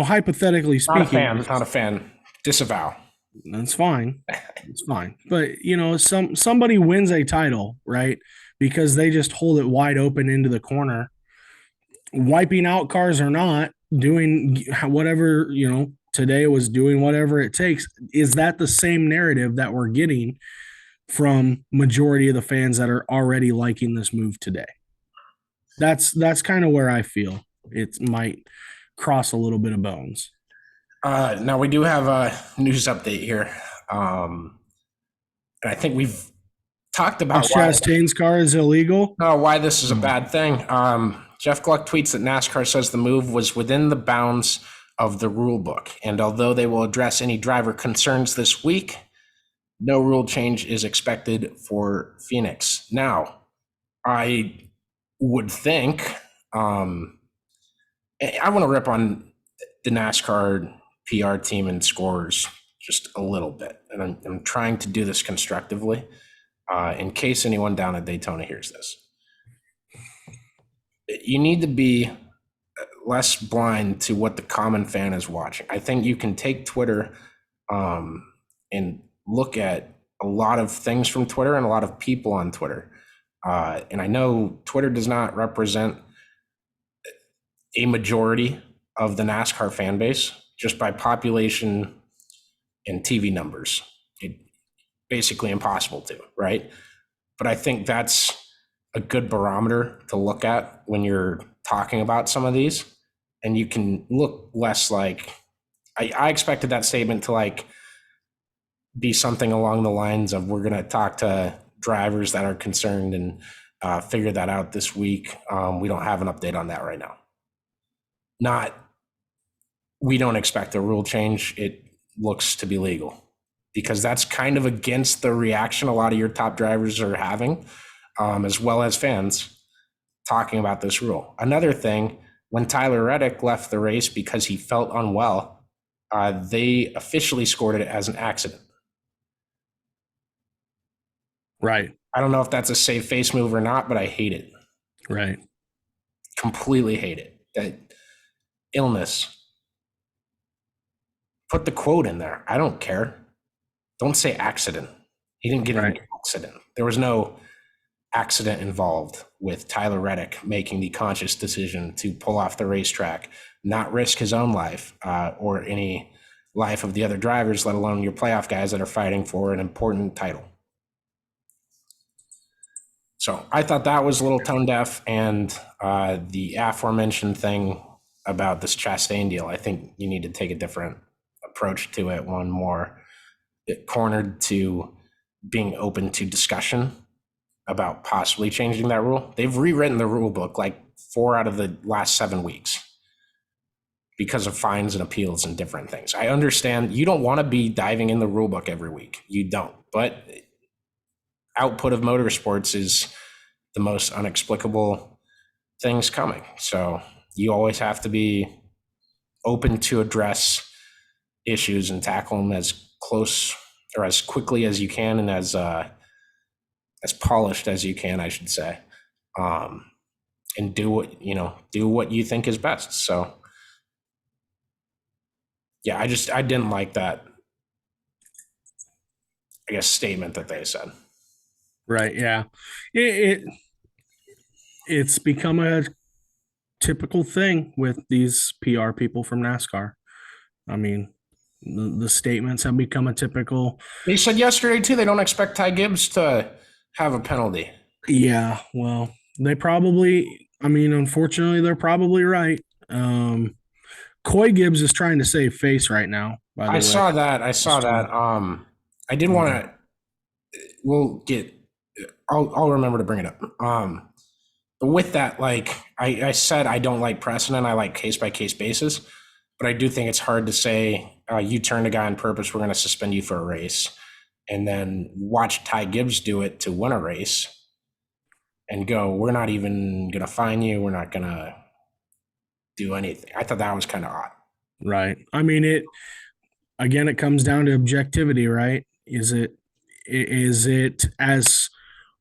Hypothetically speaking, Not a fan. Disavow. that's fine. It's fine. But somebody wins a title, right? Because they just hold it wide open into the corner, wiping out cars or not, doing whatever, today was doing whatever it takes. Is that the same narrative that we're getting from majority of the fans that are already liking this move today? That's kind of where I feel it might cross a little bit of bones. Now we do have a news update here. And I think we've talked about Chastain's car is illegal. Why this is a bad thing. Jeff Gluck tweets that NASCAR says the move was within the bounds of the rule book. And although they will address any driver concerns this week, no rule change is expected for Phoenix. Now, I would think, I want to rip on the NASCAR PR team and scores just a little bit. And I'm trying to do this constructively in case anyone down at Daytona hears this. You need to be less blind to what the common fan is watching. I think you can take Twitter and look at a lot of things from Twitter and a lot of people on Twitter. And I know Twitter does not represent a majority of the NASCAR fan base just by population and TV numbers. It's basically impossible to, right? But I think that's a good barometer to look at when you're talking about some of these. And you can look less like, I expected that statement to like be something along the lines of, we're going to talk to drivers that are concerned and figure that out this week. We don't have an update on that right now. We don't expect a rule change. It looks to be legal, because that's kind of against the reaction a lot of your top drivers are having, as well as fans talking about this rule. Another thing, when Tyler Reddick left the race because he felt unwell, they officially scored it as an accident. Right. I don't know if that's a save face move or not, but I hate it. Right. Completely hate it. That illness. Put the quote in there. I don't care. Don't say accident. He didn't get an accident. There was no accident involved with Tyler Reddick making the conscious decision to pull off the racetrack, not risk his own life or any life of the other drivers, let alone your playoff guys that are fighting for an important title. So I thought that was a little tone deaf, and the aforementioned thing about this Chastain deal, I think you need to take a different approach to it, one more cornered to being open to discussion about possibly changing that rule. They've rewritten the rule book like 4 out of the last 7 weeks because of fines and appeals and different things. I understand you don't want to be diving in the rule book every week. You don't. But output of motorsports is the most inexplicable things coming. So you always have to be open to address issues and tackle them as close or as quickly as you can, and as polished as you can, I should say, and do what you think is best. So yeah, I didn't like that, I guess, statement that they said. Right. Yeah. It's become a typical thing with these PR people from NASCAR. I mean, the statements have become a typical. They said yesterday too, they don't expect Ty Gibbs to have a penalty. Yeah. Well, unfortunately, they're probably right. Coy Gibbs is trying to save face right now. By the way. I saw that. I did want to, I'll remember to bring it up. But with that, like I said, I don't like precedent. I like case by case basis. But I do think it's hard to say you turned a guy on purpose. We're going to suspend you for a race, and then watch Ty Gibbs do it to win a race, and go, we're not even going to fine you. We're not going to do anything. I thought that was kind of odd. Right. I mean, it comes down to objectivity, right? Is it as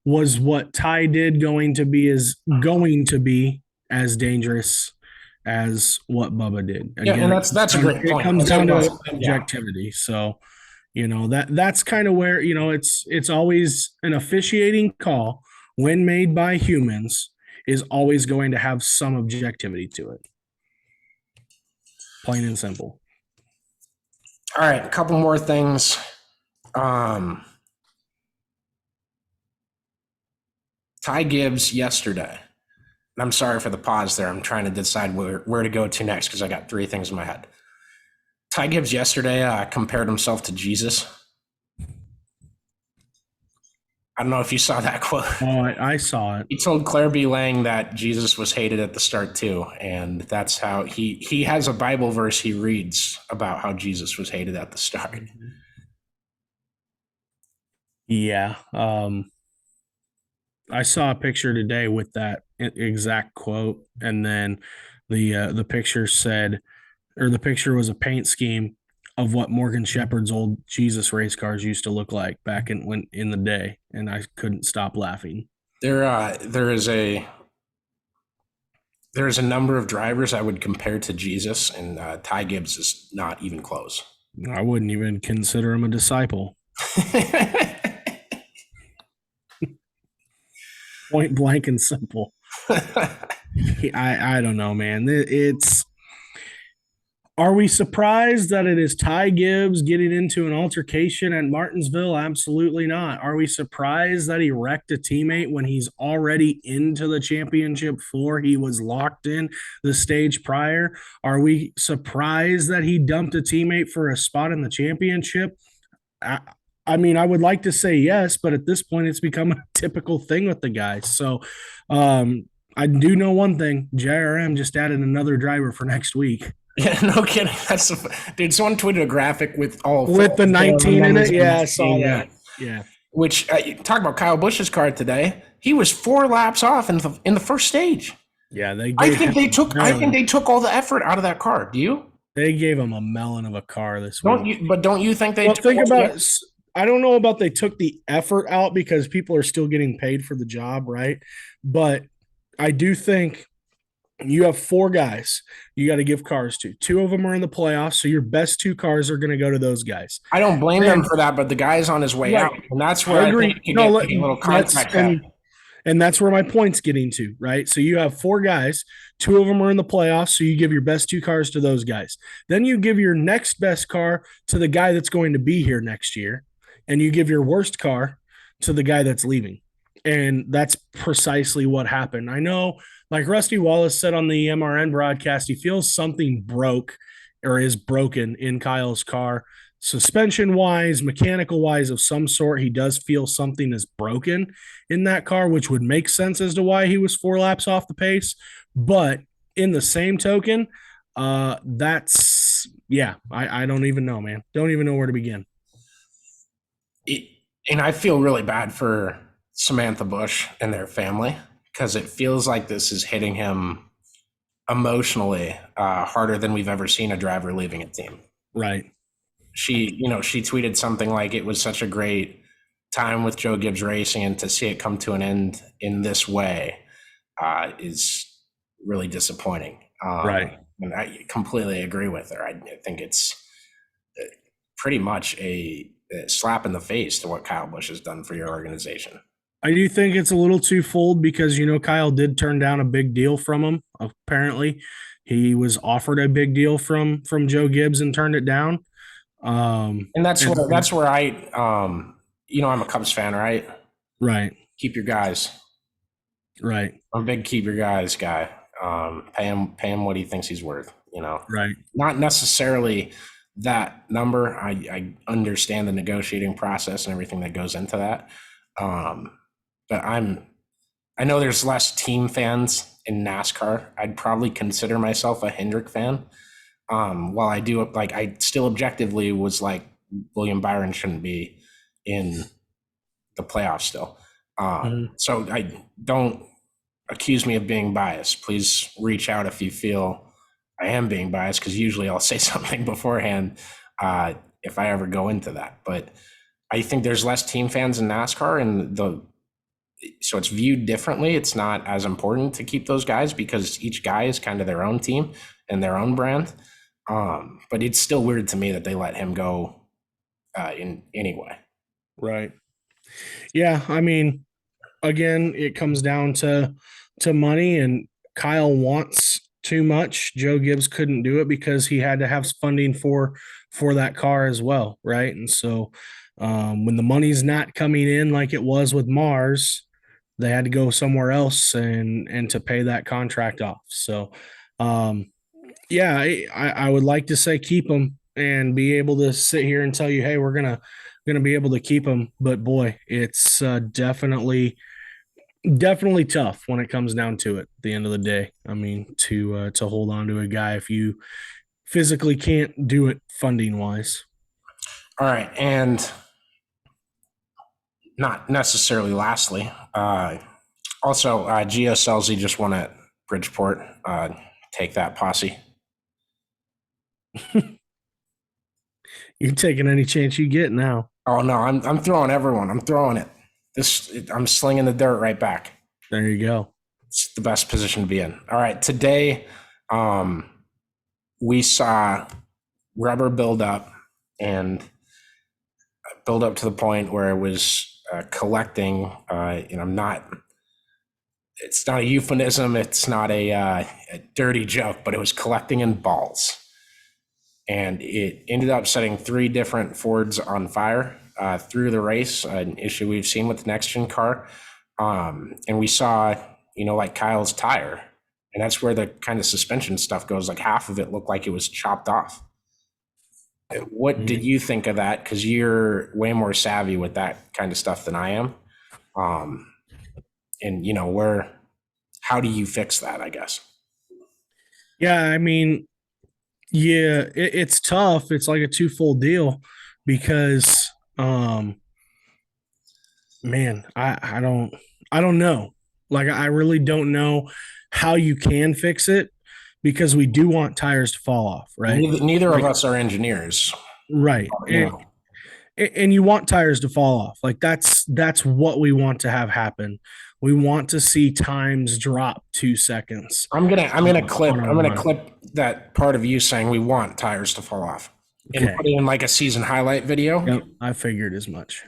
was what Ty did going to be as dangerous as what Bubba did? Yeah, and that's a great point. It comes down to Yeah. objectivity. So, that's kind of where, it's always an officiating call when made by humans is always going to have some objectivity to it. Plain and simple. All right, a couple more things. Ty Gibbs yesterday. And I'm sorry for the pause there. I'm trying to decide where to go to next because I got three things in my head. Ty Gibbs yesterday compared himself to Jesus. I don't know if you saw that quote. Oh, I saw it. He told Claire B. Lang that Jesus was hated at the start too, and that's how he has a Bible verse he reads about how Jesus was hated at the start. Yeah. I saw a picture today with that exact quote, and then the picture said, or the picture was a paint scheme of what Morgan Shepherd's old Jesus race cars used to look like back in the day, and I couldn't stop laughing. There is a number of drivers I would compare to Jesus, and Ty Gibbs is not even close. I wouldn't even consider him a disciple. Point blank and simple. I don't know, man. Are we surprised that it is Ty Gibbs getting into an altercation at Martinsville? Absolutely not. Are we surprised that he wrecked a teammate when he's already into the championship floor? He was locked in the stage prior. Are we surprised that he dumped a teammate for a spot in the championship? I mean, I would like to say yes, but at this point, it's become a typical thing with the guys. So I do know one thing. JRM just added another driver for next week. Yeah, no kidding. Dude, someone tweeted a graphic with the 19 in it. Yeah, I saw that. Yeah. Which talk about Kyle Busch's car today. He was 4 laps off in the first stage. Yeah, I think they took all the effort out of that car. Do you? They gave him a melon of a car this week. Don't you think they? Well, think about. I don't know about they took the effort out because people are still getting paid for the job, right? But I do think you have 4 guys you got to give cars to. 2 of them are in the playoffs, so your best 2 cars are going to go to those guys. I don't blame them for that, but the guy's on his way out, and that's where I think you get a little contact. And that's where my point's getting to, right? So you have 4 guys, 2 of them are in the playoffs, so you give your best 2 cars to those guys. Then you give your next best car to the guy that's going to be here next year, and you give your worst car to the guy that's leaving. And that's precisely what happened. I know, like Rusty Wallace said on the MRN broadcast, he feels something broke or is broken in Kyle's car. Suspension-wise, mechanical-wise of some sort, he does feel something is broken in that car, which would make sense as to why he was 4 laps off the pace. But in the same token, I don't even know, man. Don't even know where to begin. And I feel really bad for Samantha Busch and their family because it feels like this is hitting him emotionally harder than we've ever seen a driver leaving a team. Right. She tweeted something like it was such a great time with Joe Gibbs Racing, and to see it come to an end in this way is really disappointing. Right. And I completely agree with her. I think it's pretty much a slap in the face to what Kyle Busch has done for your organization. I do think it's a little twofold because, Kyle did turn down a big deal from him. Apparently, he was offered a big deal from Joe Gibbs and turned it down. And that's where I, I'm a Cubs fan, right? Right. Keep your guys. Right. I'm a big keep your guys guy. Pay him what he thinks he's worth, Right. Not necessarily that number. I understand the negotiating process and everything that goes into that. But I'm I know there's less team fans in NASCAR. I'd probably consider myself a Hendrick fan. While I do, like, I still objectively was like, William Byron shouldn't be in the playoffs still. So I don't accuse me of being biased. Please reach out if you feel I am being biased, because usually I'll say something beforehand if I ever go into that. But I think there's less team fans in NASCAR, and so it's viewed differently. It's not as important to keep those guys because each guy is kind of their own team and their own brand. But it's still weird to me that they let him go in anyway. Right. Yeah. I mean, again, it comes down to money, and Kyle wants too much. Joe Gibbs couldn't do it because he had to have funding for that car as well. Right. And so when the money's not coming in like it was with Mars, they had to go somewhere else and to pay that contract off. So yeah, I would like to say keep him and be able to sit here and tell you, hey, we're gonna be able to keep him. But boy, it's definitely tough when it comes down to it. At the end of the day, I mean, to hold on to a guy if you physically can't do it funding wise. All right, and not necessarily lastly, also Gio Selzy just won at Bridgeport. Take that, posse. You're taking any chance you get now. Oh no, I'm throwing everyone. I'm throwing it. I'm slinging the dirt right back. There you go. It's the best position to be in. All right, today we saw rubber build up to the point where it was collecting. It's not a euphemism. It's not a dirty joke, but it was collecting in balls. And it ended up setting 3 different Fords on fire through the race, an issue we've seen with the next gen car. And we saw, like Kyle's tire, and that's where the kind of suspension stuff goes. Like half of it looked like it was chopped off. What did you think of that? Because you're way more savvy with that kind of stuff than I am. And how do you fix that, I guess? Yeah, I mean, yeah, it's tough. It's like a twofold deal because, man, I don't know. Like, I really don't know how you can fix it because we do want tires to fall off, right? Neither of us are engineers. Right. And you want tires to fall off. Like that's what we want to have happen. We want to see times drop 2 seconds. I'm gonna clip that part of you saying we want tires to fall off and put it in like a season highlight video. Yep, I figured as much.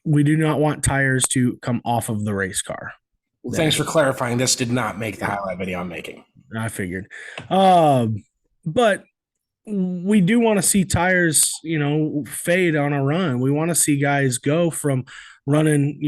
We do not want tires to come off of the race car. Well, thanks for clarifying. This did not make the highlight video I'm making. I figured. But we do want to see tires, fade on a run. We want to see guys go from running,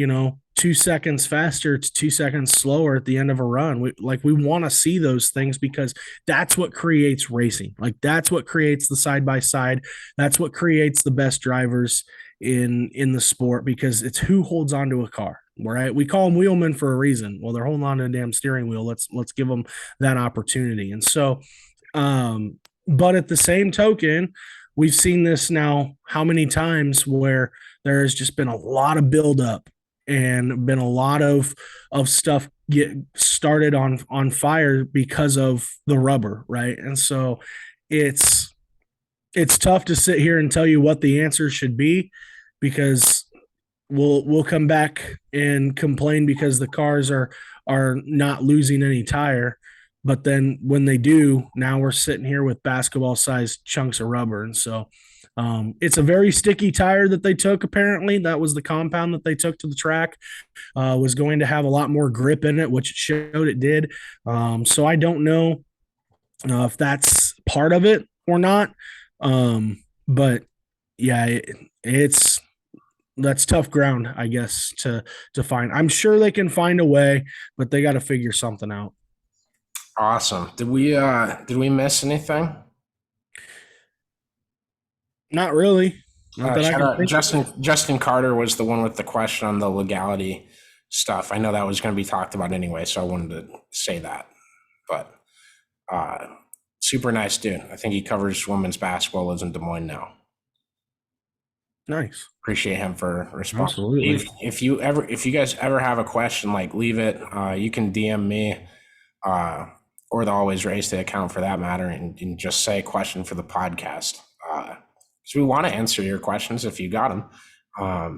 2 seconds faster to 2 seconds slower at the end of a run. We want to see those things because that's what creates racing. Like that's what creates the side by side. That's what creates the best drivers in the sport because it's who holds onto a car. Right? We call them wheelmen for a reason. Well, they're holding on to a damn steering wheel. Let's give them that opportunity. And so, but at the same token, we've seen this now how many times where there has just been a lot of buildup and been a lot of stuff get started on fire because of the rubber, right? And so it's tough to sit here and tell you what the answer should be because we'll come back and complain because the cars are not losing any tire. But then when they do, now we're sitting here with basketball-sized chunks of rubber. And so it's a very sticky tire that they took, apparently. That was the compound that they took to the track. Was going to have a lot more grip in it, which it showed it did. So I don't know if that's part of it or not. But, yeah, that's tough ground, I guess, to find. I'm sure they can find a way, but they got to figure something out. Awesome. Did we miss anything? Not really. Not that Justin Carter was the one with the question on the legality. stuff. I know that was going to be talked about anyway, so I wanted to say that. But super nice dude. I think he covers women's basketball, lives in Des Moines now. Nice. Appreciate him for responding. Absolutely. If you guys ever have a question, like leave it. You can DM me or the Always Race Day account for that matter, and just say question for the podcast. So we want to answer your questions if you got them.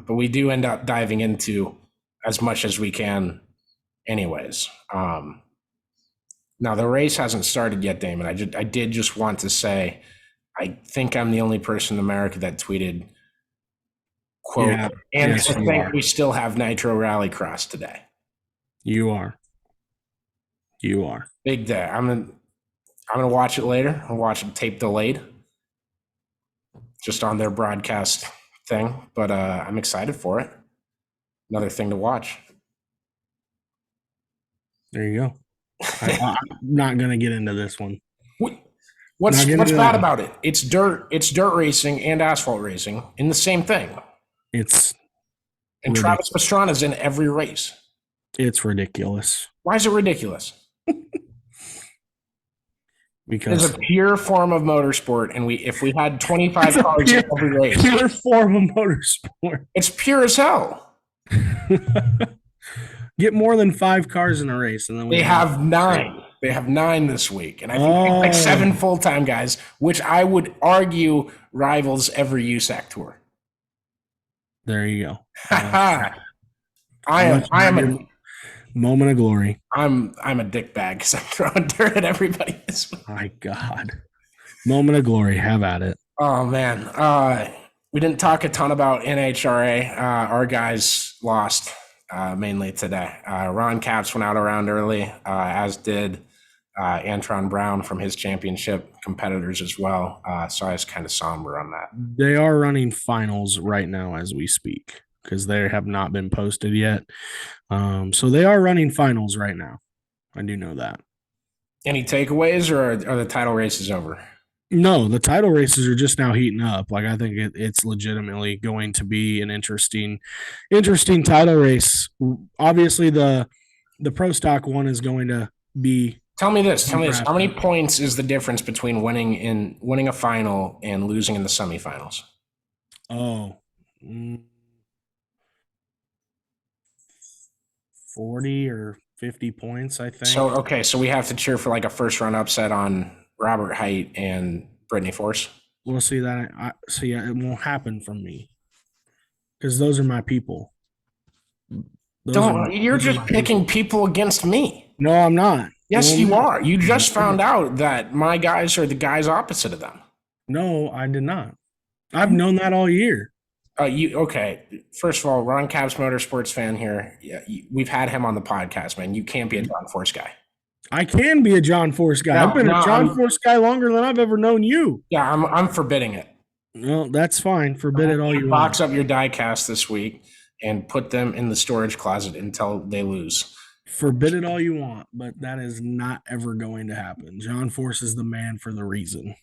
But we do end up diving into as much as we can anyways. Now the race hasn't started yet, Damon. I did just want to say, I think I'm the only person in America that tweeted, quote, Yeah, and yes, I you think are. we still have Nitro Rallycross today. You are. Big day. I'm gonna watch it later. I'll watch it tape delayed, just on their broadcast thing. But I'm excited for it. Another thing to watch. There you go. I'm not going to get into this one. What's Not gonna bad do about it? It's dirt racing and asphalt racing in the same thing. It's And ridiculous. Travis Pastrana's in every race. It's ridiculous. Why is it ridiculous? Because It's a pure form of motorsport, and if we had 25 cars in every race, pure form of motorsport. it's pure as hell. Get more than 5 cars in a race, and then They have 9. They have 9 this week, and I think they have like Oh. 7 full-time guys, which I would argue rivals every USAC tour. There you go. I am a Moment of glory. I'm a dickbag because I'm throwing dirt at everybody this week. My God. Moment of glory. Have at it. Oh man, we didn't talk a ton about NHRA. Our guys lost mainly today. Ron Capps went out around early, as did Antron Brown from his championship competitors as well. So I was kind of somber on that. They are running finals right now as we speak because they have not been posted yet. So they are running finals right now. I do know that. Any takeaways, or are the title races over? No, the title races are just now heating up. Like I think it's legitimately going to be an interesting title race. Obviously, the pro stock one is going to be. Tell me this. How many points is the difference between winning a final and losing in the semifinals? 40 or 50 points, I think. So we have to cheer for like a first run upset on Robert Height and Brittany Force. We'll see that. It won't happen from me because those are my people. You're just picking people against me. No, I'm not. Yes, No, you are. You just found out that my guys are the guys opposite of them. No, I did not. I've known that all year. Okay. First of all, Ron Capps, motorsports fan here. Yeah, we've had him on the podcast, man. You can't be a John Force guy. I can be a John Force guy. No, I've been a John Force guy longer than I've ever known you. Yeah, I'm forbidding it. No, that's fine. Forbid it all you Box want. up your diecast this week and put them in the storage closet until they lose. Forbid it all you want, but that is not ever going to happen. John Force is the man for the reason.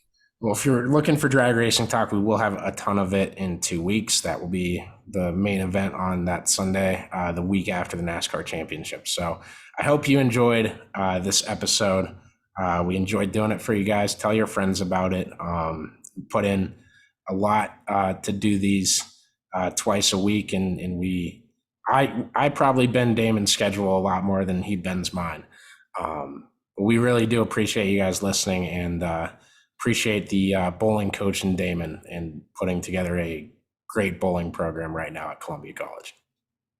Well, if you're looking for drag racing talk, we will have a ton of it in 2 weeks. That will be the main event on that Sunday, the week after the NASCAR Championship. So I hope you enjoyed this episode. We enjoyed doing it for you guys. Tell your friends about it. Put in a lot to do these twice a week, and I probably bend Damon's schedule a lot more than he bends mine. But we really do appreciate you guys listening, and appreciate the bowling coach and Damon and putting together a great bowling program right now at Columbia College.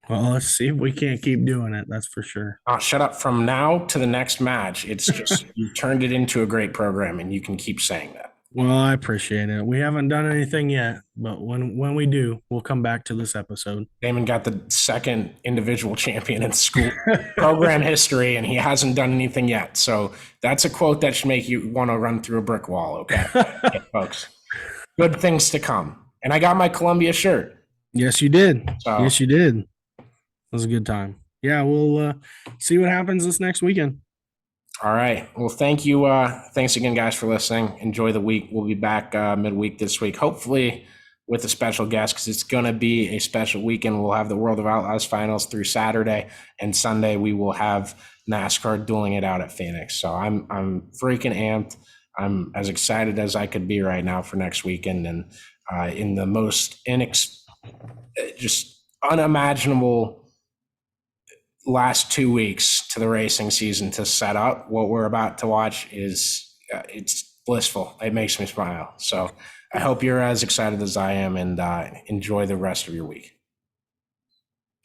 Well, let's see if we can't keep doing it. That's for sure. Shut up. From now to the next match, it's just you turned it into a great program, and you can keep saying that. Well, I appreciate it. We haven't done anything yet, but when we do, we'll come back to this episode. Damon got the second individual champion in school program history, and he hasn't done anything yet. So that's a quote that should make you want to run through a brick wall. Okay, yeah, folks. Good things to come. And I got my Columbia shirt. Yes, you did. So, Yes, you did. It was a good time. Yeah, we'll see what happens this next weekend. all right. Well, thank you. Thanks again, guys, for listening. Enjoy the week. We'll be back midweek this week. Hopefully, with a special guest because it's going to be a special weekend. We'll have the World of Outlaws finals through Saturday, and Sunday we will have NASCAR dueling it out at Phoenix. So I'm freaking amped. I'm as excited as I could be right now for next weekend, and in the most just unimaginable last 2 weeks to the racing season to set up. What we're about to watch is it's blissful. It makes me smile. So I hope you're as excited as I am, and enjoy the rest of your week.